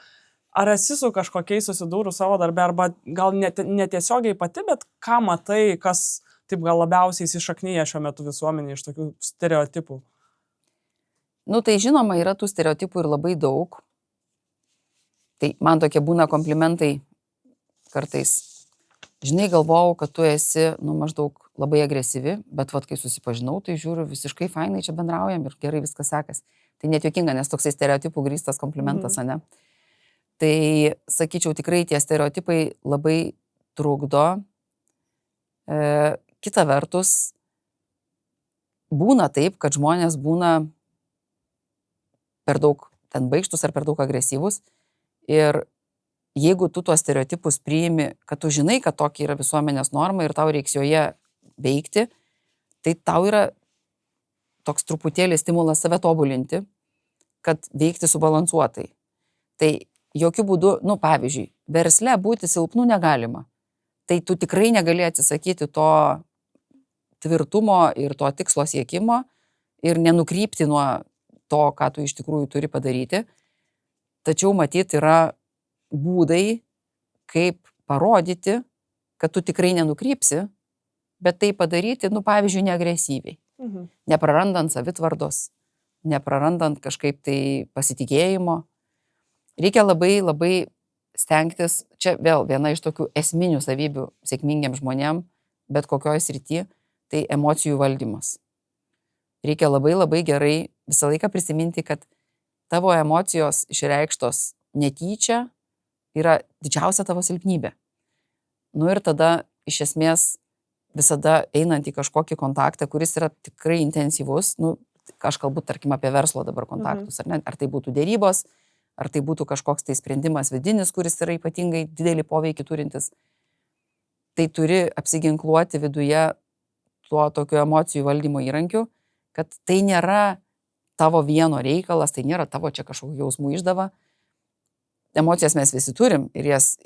Ar esi su kažkokiais susidūrus savo darbe, arba gal netiesiogiai pati, bet ką matai, kas taip gal labiausiai įsišaknyja šiuo metu visuomenėje iš tokių stereotipų? Tai žinoma, yra tų stereotipų ir labai daug. Tai man tokie būna komplimentai kartais. Žinai, galvojau, kad tu esi, maždaug labai agresyvi, bet kai susipažinau, tai žiūriu, visiškai fainai čia bendraujam ir gerai viskas sekas. Tai net juokinga, nes toksai stereotipų grįstas komplimentas, ne? Tai, sakyčiau, tikrai tie stereotipai labai trukdo. Kita vertus, būna taip, kad žmonės būna per daug ten baikštus ar per daug agresyvus. Ir jeigu tu tuos stereotipus priimi, kad tu žinai, kad tokia yra visuomenės norma ir tau reiks joje veikti, tai tau yra toks truputėlį stimulas save tobulinti, kad veikti subalansuotai. Tai jokių būdų, pavyzdžiui, versle būti silpnu negalima. Tai tu tikrai negali atsisakyti to tvirtumo ir to tikslo siekimo ir nenukrypti nuo to, ką tu iš tikrųjų turi padaryti. Tačiau matyt yra būdai, kaip parodyti, kad tu tikrai nenukrypsi, bet tai padaryti, pavyzdžiui, neagresyviai. Neprarandant savitvardos, neprarandant kažkaip tai pasitikėjimo. Reikia labai, labai stengtis, čia vėl viena iš tokių esminių savybių sėkmingiam žmonėm, bet kokioje srityje, tai emocijų valdymas. Reikia labai, labai gerai visą laiką prisiminti, kad tavo emocijos išreikštos netyčia yra didžiausia tavo silpnybė. Ir tada iš esmės visada einant į kažkokį kontaktą, kuris yra tikrai intensyvus, aš kalbu, tarkim, apie verslo dabar kontaktus, ar tai būtų dėrybos, ar tai būtų kažkoks tai sprendimas vidinis, kuris yra ypatingai didelį poveikį turintis, tai turi apsiginkluoti viduje tuo tokiu emocijų valdymo įrankiu, kad tai nėra tavo vieno reikalas, tai nėra tavo čia kažkokių jausmų išdava. Emocijas mes visi turim ir jas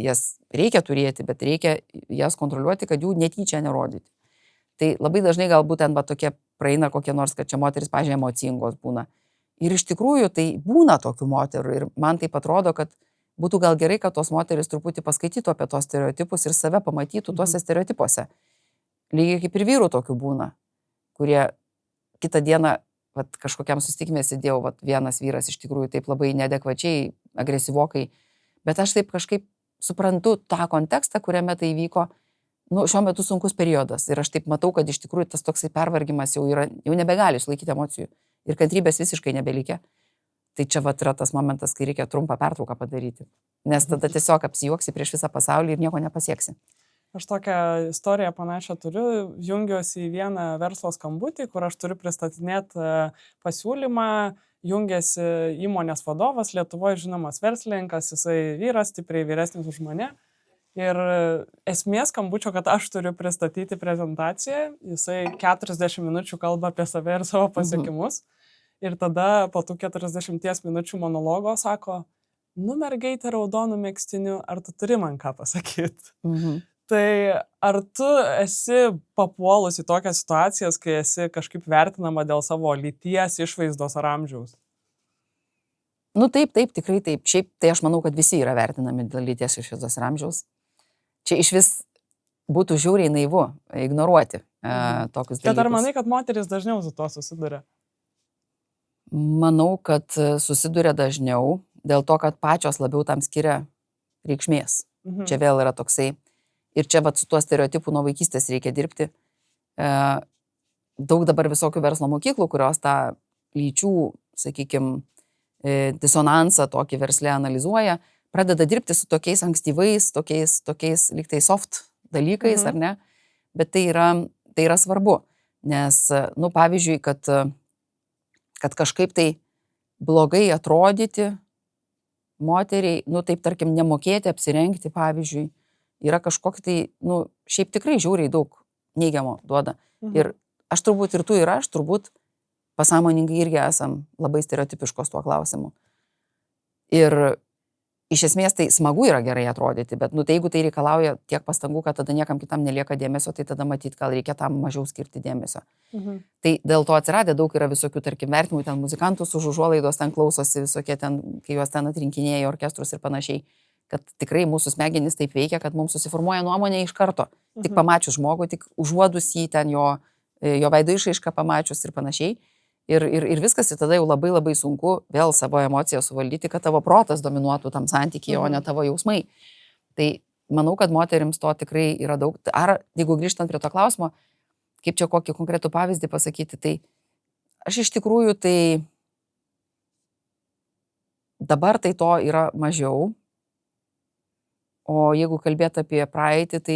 reikia turėti, bet reikia jas kontroliuoti, kad jų netyčia nerodyti. Tai labai dažnai galbūt ten tokie praeina kokie nors, kad čia moteris, pažiūrėjau, emocingos būna. Ir iš tikrųjų tai būna tokių moterų ir man taip atrodo, kad būtų gal gerai, kad tos moteris truputį paskaitytų apie tos stereotipus ir save pamatytų tuose stereotipuose. Lygiai kaip ir vyrų tokių būna, kurie kitą dieną kažkokiam susitikime sėdėjau, vienas vyras iš tikrųjų taip labai neadekvačiai, agresyvokai, bet aš taip kažkaip suprantu tą kontekstą, kuriame tai vyko, šiuo metu sunkus periodas ir aš taip matau, kad iš tikrųjų tas toksai pervargimas jau nebegali išlaikyti emocijų ir kantrybės visiškai nebelikia. Tai čia yra tas momentas, kai reikia trumpą pertrauką padaryti, nes tada tiesiog apsijuoksi prieš visą pasaulį ir nieko nepasieksi. Aš tokią istoriją panašią turiu, jungiuosi į vieną verslo skambutį, kur aš turiu pristatinėti pasiūlymą, jungiasi įmonės vadovas, Lietuvoje žinomas verslininkas, jisai vyras, stipriai vyresnis už mane. Ir esmė skambučio, kad aš turiu pristatyti prezentaciją, jisai 40 minučių kalba apie save ir savo pasiekimus. Ir tada po tų 40 minučių monologo sako, mergaitė raudonų megztinių, ar tu turi man ką pasakyti? Tai ar tu esi papuolus į tokias situacijas, kai esi kažkaip vertinama dėl savo lyties, išvaizdos ar amžiaus? Taip, tikrai taip. Šiaip tai aš manau, kad visi yra vertinami dėl lyties, išvaizdos ir amžiaus. Čia iš vis būtų žiauriai naivu ignoruoti tokius dalykus. Bet ar manai, kad moteris dažniau su to susiduria? Manau, kad susiduria dažniau dėl to, kad pačios labiau tam skiria reikšmės. Čia vėl yra toksai. Ir čia su tuo stereotipu nuo vaikystės reikia dirbti. Daug dabar visokių verslo mokyklų, kurios tą lyčių, sakykime, disonansą tokį verslę analizuoja, pradeda dirbti su tokiais ankstyvais, tokiais lygtai soft dalykais, ar ne? Bet tai yra svarbu, nes, pavyzdžiui, kad kažkaip tai blogai atrodyti moteriai, taip tarkim, nemokėti apsirengti, pavyzdžiui, yra kažkokia tai, šiaip tikrai žiauriai daug neigiamo duoda. Ir aš turbūt ir tu ir aš turbūt pasąmoningai irgi esam labai stereotipiškos tuo klausimu. Ir iš esmės tai smagu yra gerai atrodyti, bet tai jeigu tai reikalauja tiek pastangų, kad tada niekam kitam nelieka dėmesio, tai tada matyt, gal reikia tam mažiau skirti dėmesio. Tai dėl to atsiradę daug yra visokių, tarkim, vertimų, ten muzikantus už užuolaidos ten klausosi, visokie ten, kai juos ten atrinkinėja orkestrus ir panašiai. Kad tikrai mūsų smegenys taip veikia, kad mums susiformuoja nuomonė iš karto. Tik pamačius žmogų, tik užuodus jį ten jo veido išraišką pamačius ir panašiai. Ir viskas, ir tada jau labai labai sunku vėl savo emociją suvaldyti, kad tavo protas dominuotų tam santykyje, o ne tavo jausmai. Tai manau, kad moterims to tikrai yra daug. Ar jeigu grįžtant prie to klausimo, kaip čia kokį konkretų pavyzdį pasakyti, tai aš iš tikrųjų tai dabar tai to yra mažiau. O jeigu kalbėt apie praeitį, tai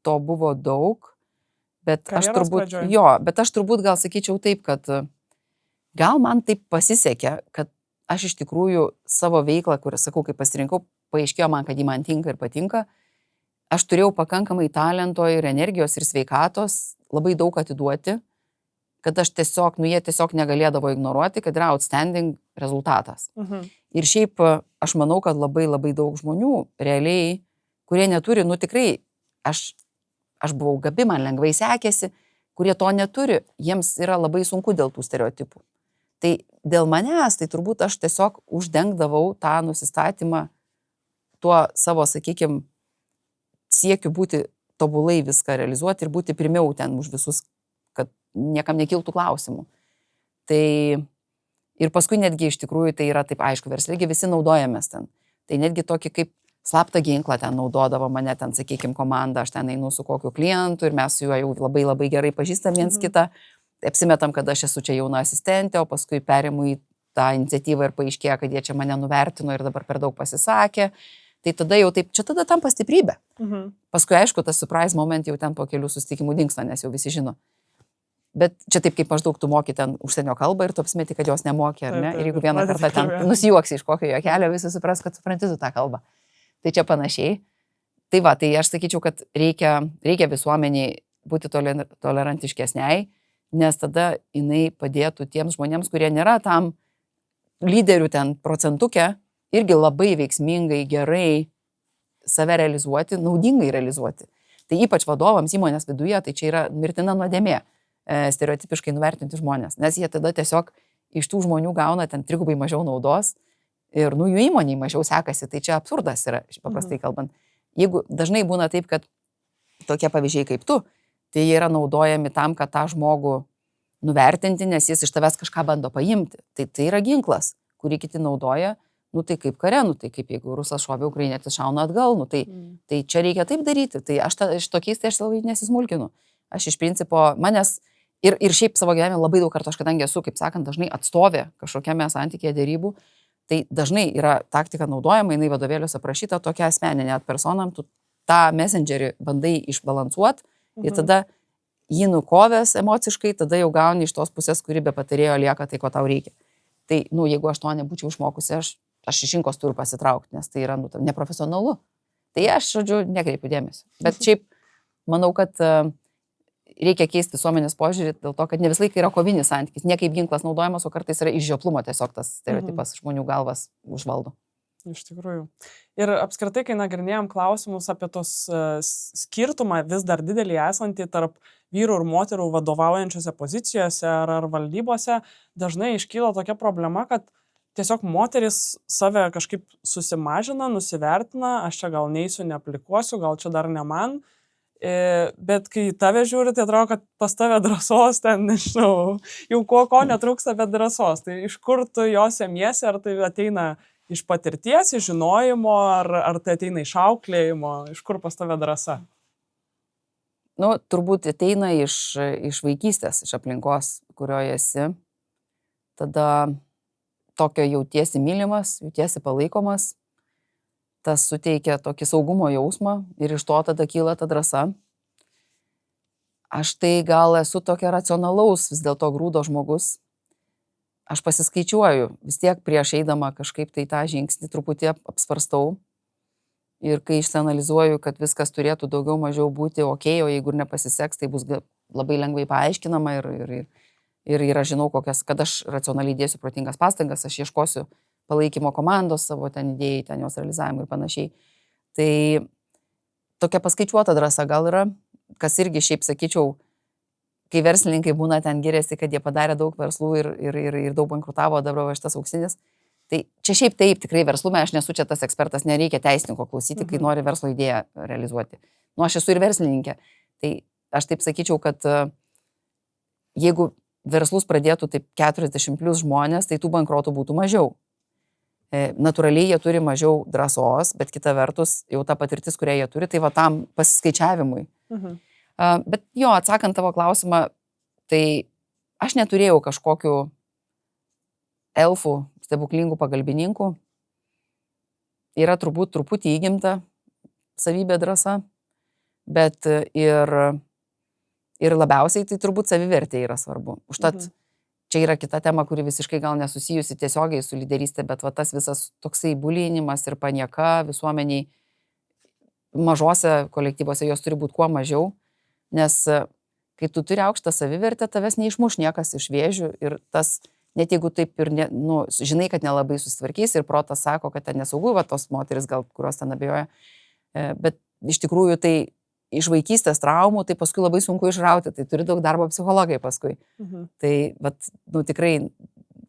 to buvo daug, bet aš turbūt gal sakyčiau taip, kad gal man taip pasisekė, kad aš iš tikrųjų savo veiklą, kur sakau, kai pasirinkau, paaiškėjo man, kad ji man tinka ir patinka, aš turėjau pakankamai talento ir energijos ir sveikatos labai daug atiduoti, kad aš tiesiog, jie tiesiog negalėdavo ignoruoti, kad yra outstanding rezultatas. Ir šiaip aš manau, kad labai labai daug žmonių realiai, kurie neturi, tikrai, aš buvau gabi, man lengvai sekėsi, kurie to neturi, jiems yra labai sunku dėl tų stereotipų. Tai dėl manęs, tai turbūt aš tiesiog uždengdavau tą nusistatymą tuo savo, sakykime, siekiu būti tobulai viską realizuoti ir būti pirmiau ten už visus, kad niekam nekiltų klausimų. Tai ir paskui netgi iš tikrųjų tai yra taip aišku, verslegi visi naudojamės ten. Tai netgi tokį kaip slaptą ginklą ten naudodavo mane ten, sakykime, komanda, aš ten einu su kokiu klientu ir mes su juo jau labai labai gerai pažįstam viens kitą. Apsimetam, kad aš esu čia jauna asistentė, o paskui perimu į tą iniciatyvą ir paaiškėja, kad jie čia mane nuvertino ir dabar per daug pasisakė. Tai tada jau taip, čia tada tampa stiprybė. Paskui, aišku, tas surprise moment jau ten po kelių susitikimų dingsta, nes jau visi žino. Bet čia taip kaip maždaug tu moki ten užsienio kalbą ir tu apsimeti, kad jos nemokė, ar ne? Ir jeigu vieną kartą ten nusijuoksi iš kokio juokelio, visi supras, kad supranti tu tą kalbą. Tai čia panašiai. Tai va, tai aš sakyčiau, kad reikia visuomeniai būti tolerantiškesniai, nes tada jinai padėtų tiems žmonėms, kurie nėra tam lyderių ten procentuke, irgi labai veiksmingai, gerai save realizuoti, naudingai realizuoti. Tai ypač vadovams įmonės viduje, tai čia yra mirtina nuodėmė stereotipiškai nuvertinti žmonės, nes jie tada tiesiog iš tų žmonių gauna ten 3 mažiau naudos ir jų įmoniai mažiau sekasi, tai čia absurdas yra, paprastai kalbant. Jeigu dažnai būna taip, kad tokie pavyzdžiai kaip tu, tai jie yra naudojami tam, kad tą žmogų nuvertinti, nes jis iš tavęs kažką bando paimti. Tai yra ginklas, kurį kiti naudoja, tai kaip kare, tai kaip jeigu rusas šovė, ukrainietis šauna atgal, tai čia reikia taip daryti. Tai aš tokiais tai aš labai nesismulkinu. Aš iš principo manęs ir šiaip savo gyvenime labai daug kartų, aš kadangi esu, kaip sakant, dažnai atstovė kažkokiame santykėje dėrybų, tai dažnai yra taktika naudojama, jinai vadovėliuose aprašyta tokia asmeninė personam, tu tą messengerį bandai išbalansuoti ir tada jį nukovęs emociškai, tada jau gauni iš tos pusės, kuri be patarėjo lieka tai, ko tau reikia. Tai, jeigu aš to nebūčiau išmokusi, aš iš rinkos turiu pasitraukti, nes tai yra neprofesionalu. Tai aš, žodžiu, nekreipiu dėmesio. Bet šiaip manau, kad reikia keisti visuomenės požiūrį dėl to, kad ne visą laiką yra kovinis santykis, ne kaip ginklas naudojamas, o kartais yra iš žioplumo tiesiog tas stereotipas žmonių galvas užvaldo. Iš tikrųjų. Ir apskritai, kai nagrinėjom klausimus apie tos skirtumą vis dar didelį esantį tarp vyrų ir moterų vadovaujančiose pozicijose ar valdybose, dažnai iškyla tokia problema, kad tiesiog moteris save kažkaip susimažina, nusivertina, aš čia gal neįsiu, neaplikuosiu, gal čia dar ne man. Bet kai tave žiūri, tai atrodo, kad pas tave drąsos ten, nežinau, jau ko netrūksta, bet drąsos. Tai iš kur tu jos semiesi, ar tai ateina iš patirties, iš žinojimo, ar tai ateina iš auklėjimo, iš kur pas tave drąsa? Turbūt ateina iš vaikystės, iš aplinkos, kurioje esi. Tada tokio jautiesi mylimas, jautiesi palaikomas. Tas suteikia tokį saugumo jausmą ir iš to tada kyla ta drąsa. Aš tai gal esu tokia racionalaus vis dėlto grūdo žmogus. Aš pasiskaičiuoju, vis tiek prieš eidama kažkaip tai tą žingsnį truputį apsvarstau. Ir kai išsianalizuoju, kad viskas turėtų daugiau mažiau būti ok, o jeigu ir nepasiseks, tai bus labai lengvai paaiškinama ir aš žinau, kad aš racionaliai dėsiu protingas pastangas, aš ieškosiu palaikymo komandos savo ten idėjai, ten jos realizavimui ir panašiai. Tai tokia paskaičiuota drąsa gal yra, kas irgi šiaip sakyčiau, kai verslininkai būna ten giriasi, kad jie padarė daug verslų ir daug bankrutavo, dabar va šitas auksinis. Tai čia šiaip taip, tikrai verslume, aš nesu čia tas ekspertas, nereikia teisininko klausyti, kai nori verslo idėją realizuoti. Aš esu ir verslininkė. Tai aš taip sakyčiau, kad jeigu verslus pradėtų taip 40+ žmonės, tai tų bankrotų būtų mažiau. Natūraliai jie turi mažiau drąsos, bet kita vertus, jau ta patirtis, kurią jie turi, tai va tam pasiskaičiavimui. Bet jo, atsakant tavo klausimą, tai aš neturėjau kažkokių elfų, stebuklingų pagalbininkų. Yra turbūt truputį įgimta savybė drąsa, bet ir labiausiai tai turbūt savivertė yra svarbu. Užtat čia yra kita tema, kuri visiškai gal nesusijusi tiesiogiai su lyderystė, bet va tas visas toksai bulinimas ir panieka visuomeniai mažose kolektyvose jos turi būti kuo mažiau, nes kai tu turi aukštą savivertę, tavęs neišmuš niekas iš vėžių ir tas, net jeigu taip ir žinai, kad nelabai susitvarkys ir protas sako, kad ten nesaugu, va tos moteris gal, kurios ten abejoja, bet iš tikrųjų tai iš vaikystės traumų, tai paskui labai sunku išrauti, tai turi daug darbo psichologai paskui. Tai tikrai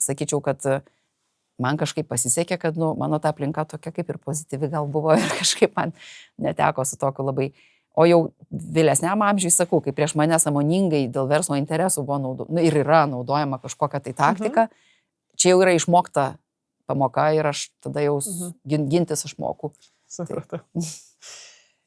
sakyčiau, kad man kažkaip pasisekė, kad mano ta aplinka tokia kaip ir pozityvi gal buvo ir kažkaip man neteko su tokiu labai. O jau vėlesniam amžiui sakau, kai prieš mane sąmoningai dėl verslo interesų buvo ir yra naudojama kažkokia tai taktika, čia jau yra išmokta pamoka ir aš tada jau gintis išmoku. Supratau.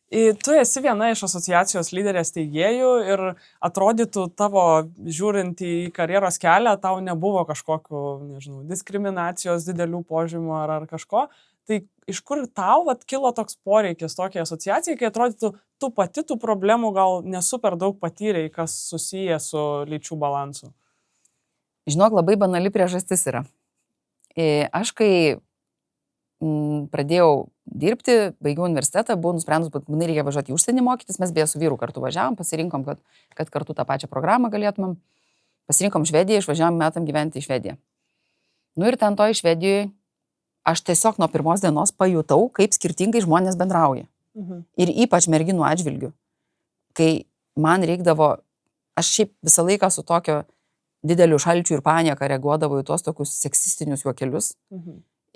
Tu esi viena iš asociacijos lyderės steigėjų ir atrodytų tavo, žiūrint į karjeros kelią, tau nebuvo kažkokių, nežinau, diskriminacijos, didelių požymių ar kažko. Tai iš kur tau kilo toks poreikis tokiai asociacijai, kai atrodytų, tu pati tų problemų gal nesuper daug patyrei, kas susiję su lyčių balansu? Žinok, labai banali priežastis yra. Aš kai pradėjau dirbti, baigiau universitetą, buvau nusprendus, kad man reikia važiuoti į užsienį mokytis, mes beje su vyru kartu važiavom, pasirinkom, kad kartu tą pačią programą galėtumėm, pasirinkom Švediją, išvažiavom metam gyventi į Švediją. Ir ten to į Švedijoje aš tiesiog nuo pirmos dienos pajutau, kaip skirtingai žmonės bendrauja. Ir ypač merginų atžvilgių. Kai man reikdavo, aš šiaip visą laiką su tokio dideliu šalčiu ir panieka reaguodavo į tuos tokius seksistinius juokelius.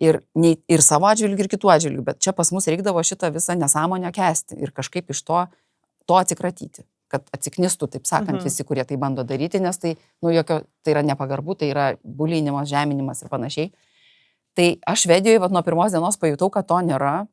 Ir savo atžvilgių, ir kitų atžvilgių, bet čia pas mus reikdavo šitą visą nesąmonę kęsti ir kažkaip iš to atsikratyti, kad atsiknistų, taip sakant, visi, kurie tai bando daryti, nes tai, tai yra nepagarbu, tai yra bulinimas, žeminimas ir panašiai. Tai aš Švedijoje nuo pirmos dienos pajutau, kad to nėra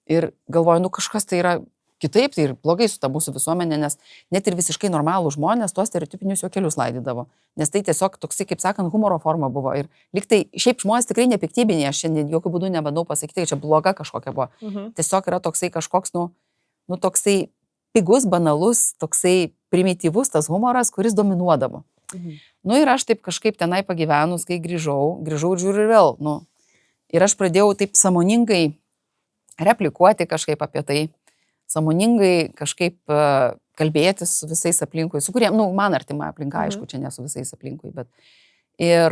ir galvoju, kažkas tai yra kitaip, tai ir blogai su ta mūsų visuomenė, nes net ir visiškai normalų žmonės tuos stereotipinius juokelius laidydavo. Nes tai tiesiog toksai, kaip sakant, humoro forma buvo. Ir lyg tai šiaip žmonės tikrai nepiktybiniai, aš šiandien jokių būdų nebandau pasakyti, kad čia bloga kažkokia buvo. Tiesiog yra toksai kažkoks, toksai pigus, banalus, toksai primityvus tas humoras, kuris dominuodavo. Ir aš taip kažkaip tenai pagyvenus, kai grįžau ir žiūriu ir vėl. Ir aš pradėjau taip sąmoningai replikuoti kažkaip apie tai. Sąmoningai kažkaip kalbėtis su visais aplinkui, su kuriem, man artima aplinka, aišku, čia ne su visais aplinkui, bet ir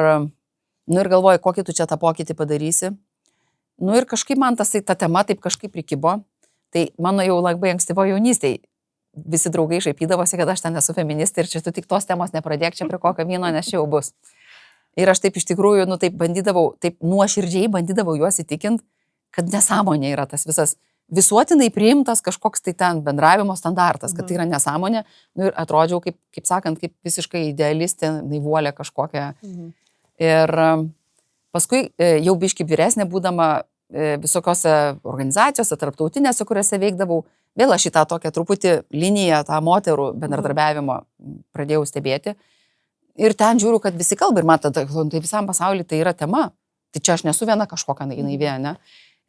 galvoju, kokį tu čia tą pokytį padarysi. Ir kažkaip man ta tema taip kažkaip prikibo, tai mano jau labai ankstyvo jaunystėje visi draugai šaipydavosi, kad aš ten esu feministė ir čia tu tik tos temos nepradėk čia prie kokio vyno, nes čia jau bus. Ir aš taip iš tikrųjų, taip bandydavau, taip nuoširdžiai bandydavau juos įtikinti, kad nesąmonė yra tas visas visuotinai priimtas kažkoks tai ten bendravimo standartas, kad tai yra nesąmonė. Ir atrodžiau, kaip sakant, kaip visiškai idealistė, naivuolė kažkokia. Ir paskui jau biški vyresnė būdama visokiose organizacijose, tarptautinėse, kuriuose veikdavau, vėl aš į tą tokią truputį liniją, tą moterų bendradarbiavimo pradėjau stebėti. Ir ten žiūriu, kad visi kalba ir man tada, tai visam pasauliu tai yra tema. Tai čia aš nesu viena kažkokia naivė, ne?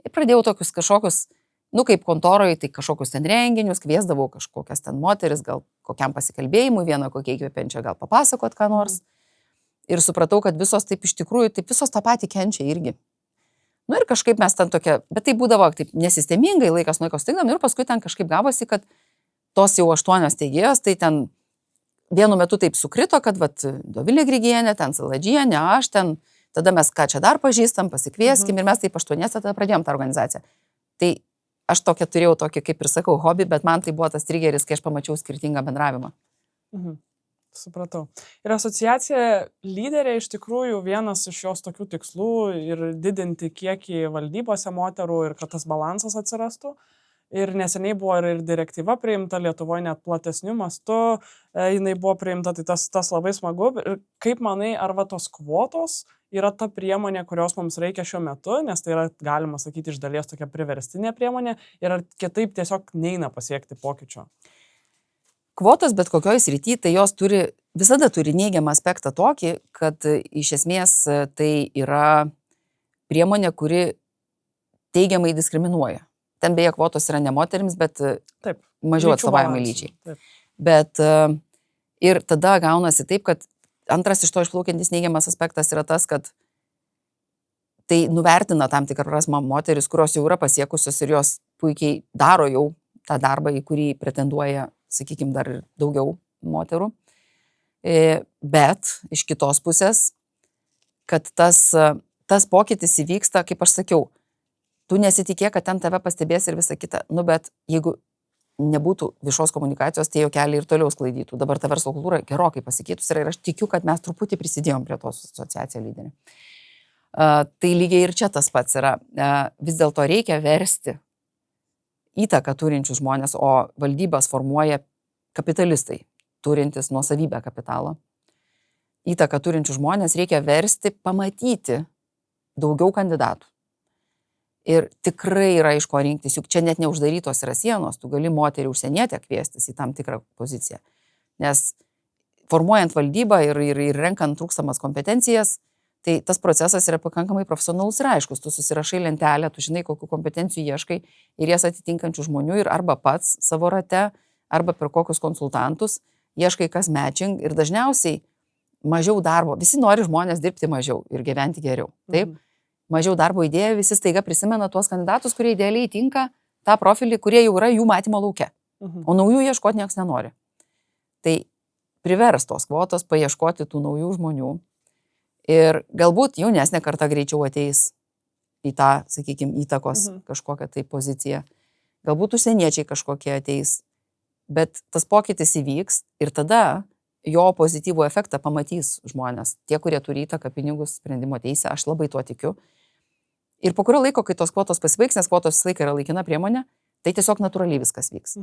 Ir pradėjau tokius kažkokius, kaip kontoroje, tai kažkokius ten renginius, kviesdavau kažkokias ten moteris, gal kokiam pasikalbėjimui, vieną kokiai įkvepiančią gal papasakot ką nors. Ir supratau, kad visos taip iš tikrųjų, taip visos tą patį kenčia irgi. Ir kažkaip mes ten tokia, bet tai būdavo taip nesistemingai, laikas nuo laiko stingdam ir paskui ten kažkaip gavosi, kad tos jau 8 steigėjos, tai ten vienu metu taip sukrito, kad Dovilė Grigienė, ten Saladžienė, aš ten, tada mes ką čia dar pažįstam, pasikvieskim ir mes taip 8 tada pradėjom tą organizaciją. Tai aš tokia turėjau tokį, kaip ir sakau, hobį, bet man tai buvo tas trigeris, kai aš pamačiau skirtingą bendravimą. Supratau. Ir asociacija lyderė iš tikrųjų vienas iš jos tokių tikslų ir didinti kiekį valdybose moterų ir kad tas balansas atsirastų. Ir neseniai buvo ir direktyva priimta Lietuvoje net platesniu mastu, jinai buvo priimta, tai tas labai smagu. Ir kaip manai, ar tos kvotos yra ta priemonė, kurios mums reikia šiuo metu, nes tai yra, galima sakyti, iš dalies tokia priverstinė priemonė ir ar kitaip tiesiog neina pasiekti pokyčio? Kvotos bet kokioj srity, tai jos visada turi neigiamą aspektą tokį, kad iš esmės tai yra priemonė, kuri teigiamai diskriminuoja. Ten beje kvotos yra ne moterims, bet taip, mažiau atstovavimai lyčiai. Bet ir tada gaunasi taip, kad antras iš to išplaukiantis neigiamas aspektas yra tas, kad tai nuvertina tam tikrą prasme moteris, kurios jau yra pasiekusios ir jos puikiai daro jau tą darbą, į kurį pretenduoja, sakykime, dar ir daugiau moterų. Bet iš kitos pusės, kad tas pokytis įvyksta, kaip aš sakiau, tu nesitikė, kad ten tave pastebės ir visa kita. Bet jeigu nebūtų viešos komunikacijos, tai jau keliai ir toliau sklaidytų. Dabar ta verslo kultūra gerokai pasikeitus yra ir aš tikiu, kad mes truputį prisidėjom prie tos asociacija lyderė. Tai lygiai ir čia tas pats yra. Vis dėlto reikia versti įtaką turinčius žmonės, o valdybas formuoja kapitalistai, turintis nuosavybę kapitalo. Įtaką turinčius žmonės reikia versti, pamatyti daugiau kandidatų. Ir tikrai yra iš ko rinktis, juk čia net neuždarytos yra sienos, tu gali moterį užsienietę kviestis į tam tikrą poziciją. Nes formuojant valdybą ir renkant trūkstamas kompetencijas, tai tas procesas yra pakankamai profesionalus ir aiškus. Tu susirašai lentelę, tu žinai, kokių kompetencijų ieškai ir jas atitinkančių žmonių ir arba pats savo rate, arba per kokius konsultantus ieškai kas matching ir dažniausiai mažiau darbo. Visi nori žmonės dirbti mažiau ir gyventi geriau. Taip? Mažiau darbo idėja, visi staiga prisimena tuos kandidatus, kurie idealiai tinka tą profilį, kurie jau yra jų matymo lauke. O naujų ieškoti niekas nenori. Tai privers tos kvotos paieškoti tų naujų žmonių. Ir galbūt jaunesnė karta greičiau ateis į tą, sakykime, įtakos kažkokią tai poziciją. Galbūt užsieniečiai kažkokie ateis. Bet tas pokytis įvyks ir tada jo pozityvų efektą pamatys žmonės. Tie, kurie turi įtaką pinigus, sprendimo teisę, aš labai tuo tikiu. Ir po kurio laiko, kai tos kvotos pasibaigs, nes kvotos visą laiką yra laikina priemonė, tai tiesiog natūraliai viskas vyks.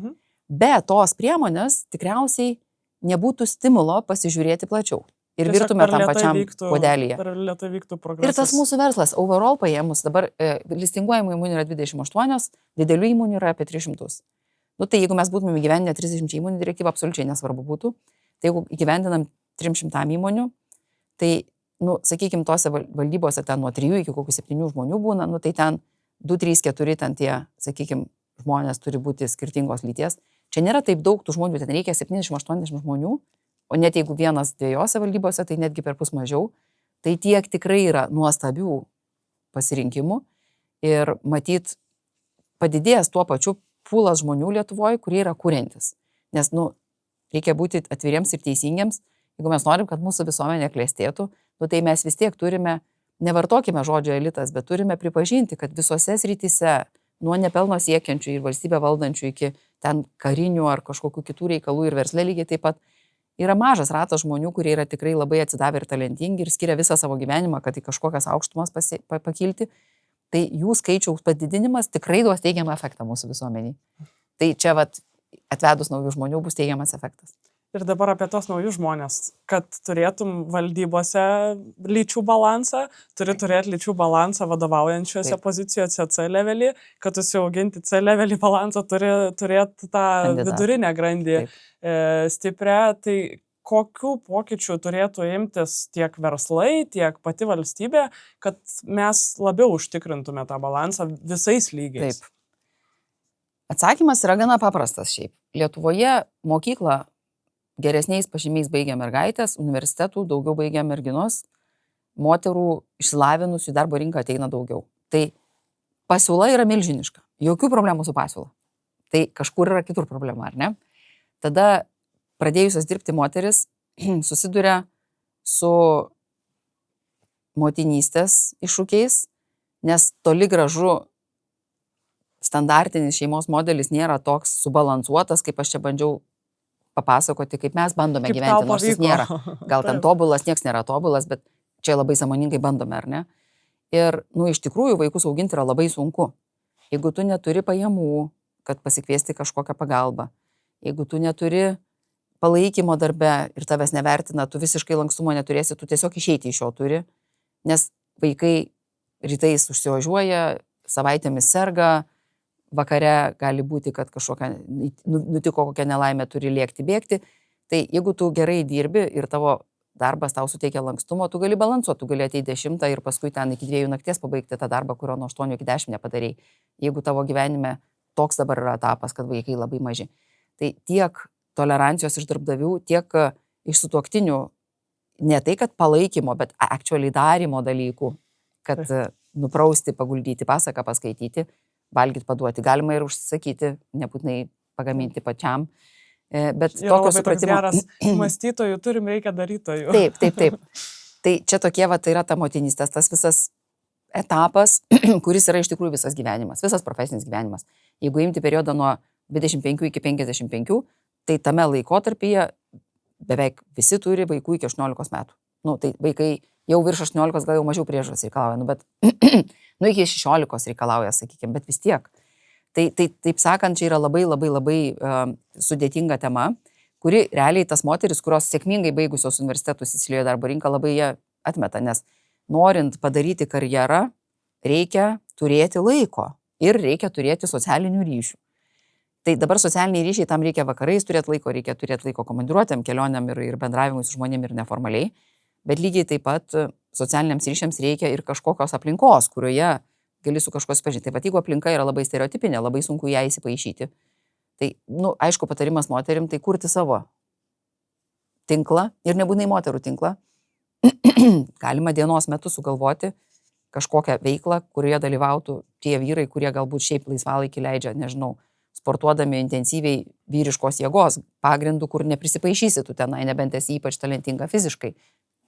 Be tos priemonės tikriausiai nebūtų stimulo pasižiūrėti plačiau. Ir virtume tam pačiam podelyje. Ir tas mūsų verslas, overall paėmus, dabar listinguojamų įmonių yra 28, didelių įmonių yra apie 300. Nu tai jeigu mes būtume įgyvendinę 30 įmonių direktyvą, absoliučiai nesvarbu būtų. Tai jeigu įgyvendinam 300 įmonių, tai, nu, sakykime, tose valdybose ten nuo 3 iki kokių 7 žmonių būna, nu tai ten 2, 3, 4 ten tie, sakykime, žmonės turi būti skirtingos lyties. Čia nėra taip daug tų žmonių, ten reikia 70-80 žmonių, o net jeigu vienas dviejose valdybose, tai netgi per pus mažiau, tai tiek tikrai yra nuostabių pasirinkimų ir matyt padidės tuo pačiu pūlas žmonių Lietuvoje, kurie yra kuriantis. Nes, nu, reikia būti atviriems ir teisingiams, jeigu mes norim, kad mūsų visuomenė klestėtų, nu, tai mes vis tiek turime, nevartokime žodžio elitas, bet turime pripažinti, kad visose srityse, nuo nepelno siekiančių ir valstybę valdančių iki ten karinių ar kažkokių kitų reikalų ir versle lygiai taip pat, yra mažas ratas žmonių, kurie yra tikrai labai atsidavę ir talentingi ir skiria visą savo gyvenimą, kad į kažkokias aukštumas pakilti. Tai jų skaičiaus padidinimas tikrai duos teigiamą efektą mūsų visuomeniai. Tai čia vat, atvedus naujų žmonių bus teigiamas efektas. Ir dabar apie tos naujus žmonės, kad turėtum valdybose lyčių balansą, turi turėti lyčių balansą vadovaujančiose pozicijose C levelį, kad užsiauginti C levelį balansą turi turėti tą vidurinę grandį stiprią. Tai kokių pokyčių turėtų imtis tiek verslai, tiek pati valstybė, kad mes labiau užtikrintume tą balansą visais lygiais? Taip. Atsakymas yra gana paprastas šiaip. Lietuvoje mokyklą geresniais pažymiais baigia mergaitės, universitetų daugiau baigia merginos, moterų išsilavinusių į darbo rinką ateina daugiau. Tai pasiūla yra milžiniška, jokių problemų su pasiūla. Tai kažkur yra kitur problema, ar ne? Tada pradėjusios dirbti moteris susiduria su motinystės iššūkiais, nes toli gražu standartinis šeimos modelis nėra toks subalansuotas, kaip aš čia bandžiau papasakoti, kaip mes bandome kaip gyventi, nors jis nėra. Gal ten tobulas, nieks nėra tobulas, bet čia labai sąmoningai bandome, ar ne? Ir, nu, iš tikrųjų, vaikus auginti yra labai sunku. Jeigu tu neturi pajamų, kad pasikviesti kažkokią pagalbą, jeigu tu neturi palaikymo darbe ir tavęs nevertina, tu visiškai lankstumo neturėsi, tu tiesiog išeiti iš jo turi, nes vaikai rytais užsiožiuoja, savaitėmis serga, vakare gali būti, kad kažkokia nutiko kokia nelaimė, turi lėkti, bėgti. Tai jeigu tu gerai dirbi ir tavo darbas tau suteikia lankstumo, tu gali balansuoti, tu gali ateiti 10 ir paskui ten iki 2 nakties pabaigti tą darbą, kurio nuo 8 iki 10 nepadarei. Jeigu tavo gyvenime toks dabar yra etapas, kad vaikai labai maži. Tai tiek tolerancijos iš darbdavių, tiek iš sutuoktinių, ne tai, kad palaikymo, bet actually darymo dalykų, kad nuprausti, paguldyti, pasaką paskaityti, valgyti, paduoti. Galima ir užsisakyti, nebūtinai pagaminti pačiam. Bet tokio supratimo. Geras mąstytojų turim, reikia darytojų. Taip. Tai čia tokie, va, tai yra ta motinystės, tas visas etapas, kuris yra iš tikrųjų visas gyvenimas, visas profesinis gyvenimas. Jeigu imti periodą nuo 25 iki 55, tai tame laikotarpyje beveik visi turi vaikų iki 18 metų. Nu, tai vaikai jau virš 18 gal jau mažiau priežiūros reikalauja, bet nu iki 16 reikalauja, sakykime, bet vis tiek. Tai taip sakant, čia yra labai sudėtinga tema, kuri realiai tas moteris, kurios sėkmingai baigusios universitetus įsiliejo darbo rinką, labai ją atmeta, nes norint padaryti karjerą, reikia turėti laiko ir reikia turėti socialinių ryšių. Tai dabar socialiniai ryšiai, tam reikia vakarais turėti laiko, reikia turėti laiko komandiruotėm, kelionėm ir bendravimui su žmonėm ir neformaliai. Bet lygiai taip pat socialiniams ryšiams reikia ir kažkokios aplinkos, kurioje gali su kažkuo susipažinti. Taip pat jeigu aplinka yra labai stereotipinė, labai sunku ją įsipaišyti. Tai, nu, aišku, patarimas moterim tai kurti savo tinklą ir nebūtinai moterų tinklą. Galima dienos metu sugalvoti kažkokią veiklą, kurioje dalyvautų tie vyrai, kurie galbūt šiaip laisvalaikį leidžia, nežinau, sportuodami intensyviai vyriškos jėgos pagrindų, kur neprisipaišysi tu tenai, nebent esi ypač talentinga fiziškai,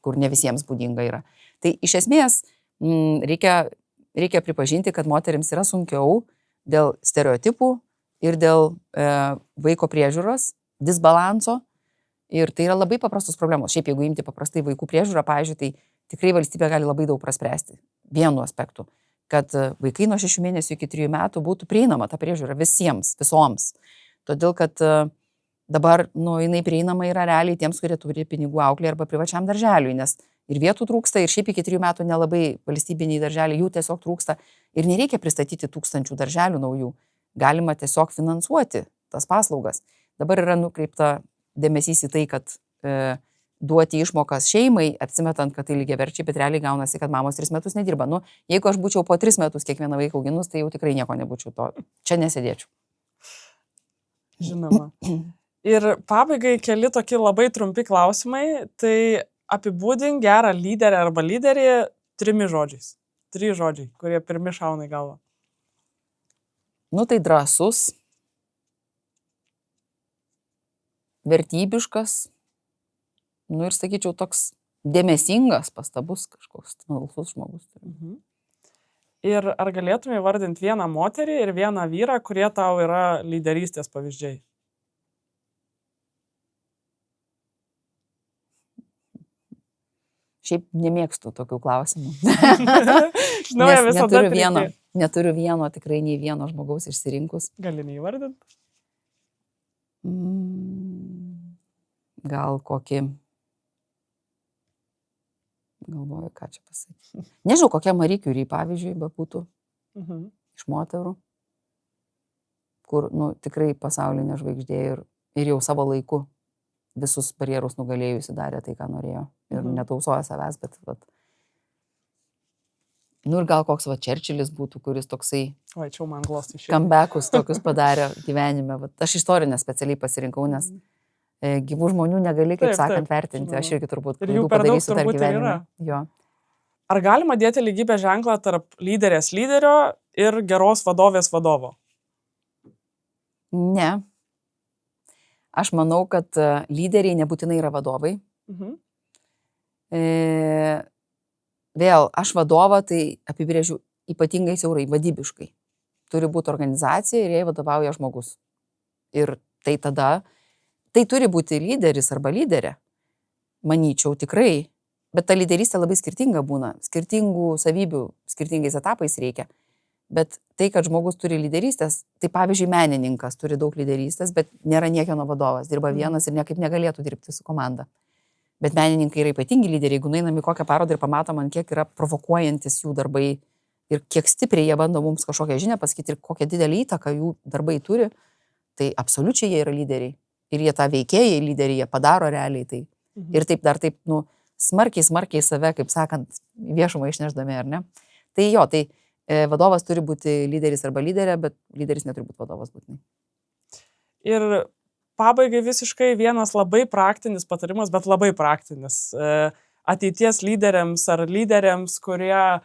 kur ne visiems būdinga yra. Tai iš esmės reikia pripažinti, kad moterims yra sunkiau dėl stereotipų ir dėl vaiko priežiūros, disbalanso Ir tai yra labai paprastos problemos. Šiaip jeigu imti paprastai vaikų priežiūrą, pavyzdžiui, tai tikrai valstybė gali labai daug praspręsti. Vienu aspektu, kad vaikai nuo 6 mėnesių iki 3 metų būtų prieinama ta priežiūra visiems, visoms. Todėl, kad dabar, jinai prieinama yra realiai tiems, kurie turi pinigų auklei arba privačiam darželiui, nes ir vietų trūksta, ir šiaip iki 3 metų nelabai valstybiniai darželiai, jų tiesiog trūksta ir nereikia pristatyti 1000 darželių naujų. Galima tiesiog finansuoti tas paslaugas. Dabar yra nukreipta dėmesys į tai, kad duoti išmokas šeimai, apsimetant, kad tai lygiaverčiai, bet realiai gaunasi, kad mamos 3 metus nedirba. Jeigu aš būčiau po 3 metus kiekvieną vaiką auginus, tai jau tikrai nieko nebūčiau to. Čia nesėdėčiau. Žinoma. Ir pabaigai keli tokie labai trumpi klausimai. Tai apibūdink gerą lyderę arba lyderį 3 žodžiais. 3 žodžiai, kurie pirmi šauna į galvą. Tai drąsus, vertybiškas, ir sakyčiau toks dėmesingas, pastabus kažkoks smalsus žmogus. Mhm. Ir ar galėtume įvardinti vieną moterį ir vieną vyrą, kurie tau yra lyderystės pavyzdžiai? Šiaip nemėgstu tokių klausimų. Žinau, jie visada neturiu vieno, tikrai nei vieno žmogaus išsirinkus. Gali neįvardinti? Gal kokį... Galvoju, ką čia pasakyti. Nežinau, kokia Marie Curie, pavyzdžiui, būtų iš moterų, kur tikrai pasaulinė žvaigždė ir jau savo laiku visus barjerus nugalėjusi darė tai, ką norėjo. Ir netausoja savęs, bet... ir gal koks Churchillis būtų, kuris toksai... Oi, čia man glostai šiandien. Comebackus tokius padarė gyvenime. Aš istorinę specialiai pasirinkau, nes gyvų žmonių negali, kaip sakant, vertinti. Žinoma. Aš irgi turbūt klaidų padarysiu tarp gyvenime. Jo. Ar galima dėti lygybės ženklą tarp lyderės lyderio ir geros vadovės vadovo? Ne. Aš manau, kad lyderiai nebūtinai yra vadovai. Vėl, aš vadovą tai apibrėžiu ypatingai siaurai, vadybiškai. Turi būti organizacija ir jai vadovauja žmogus. Ir tai tada, tai turi būti lyderis arba lyderė. Manyčiau, tikrai. Bet ta lyderystė labai skirtinga būna. Skirtingų savybių, skirtingais etapais reikia. Bet tai, kad žmogus turi lyderystės, tai pavyzdžiui, menininkas turi daug lyderystės, bet nėra niekieno vadovas. Dirba vienas ir niekaip negalėtų dirbti su komanda. Bet menininkai yra ypatingi lyderiai, jeigu nueinam į kokią parodą ir pamatom, kiek yra provokuojantis jų darbai ir kiek stipriai jie bando mums kažkokią žinią pasakyti ir kokią didelį įtaką jų darbai turi, tai absoliučiai jie yra lyderiai. Ir jie tą veikėjai lyderiai, jie padaro realiai tai. Ir taip dar taip, smarkiai save, kaip sakant, viešumą išneždami, ar ne? Tai jo, tai vadovas turi būti lyderis arba lyderė, bet lyderis neturi būti vadovas būtinai. Ir pabaigai visiškai vienas labai praktinis patarimas, bet labai praktinis. Ateities lyderiams ar lyderiams, kurie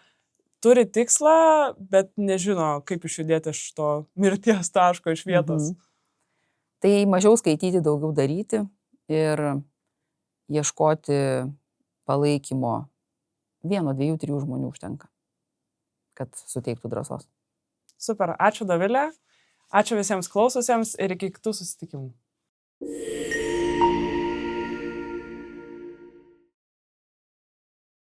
turi tikslą, bet nežino, kaip išjudėti iš to mirties taško, iš vietos. Tai mažiau skaityti, daugiau daryti ir ieškoti palaikymo 1, 2, 3 žmonių užtenka, kad suteiktų drąsos. Super, ačiū Dovilė, ačiū visiems klaususiems ir iki kitų susitikimų.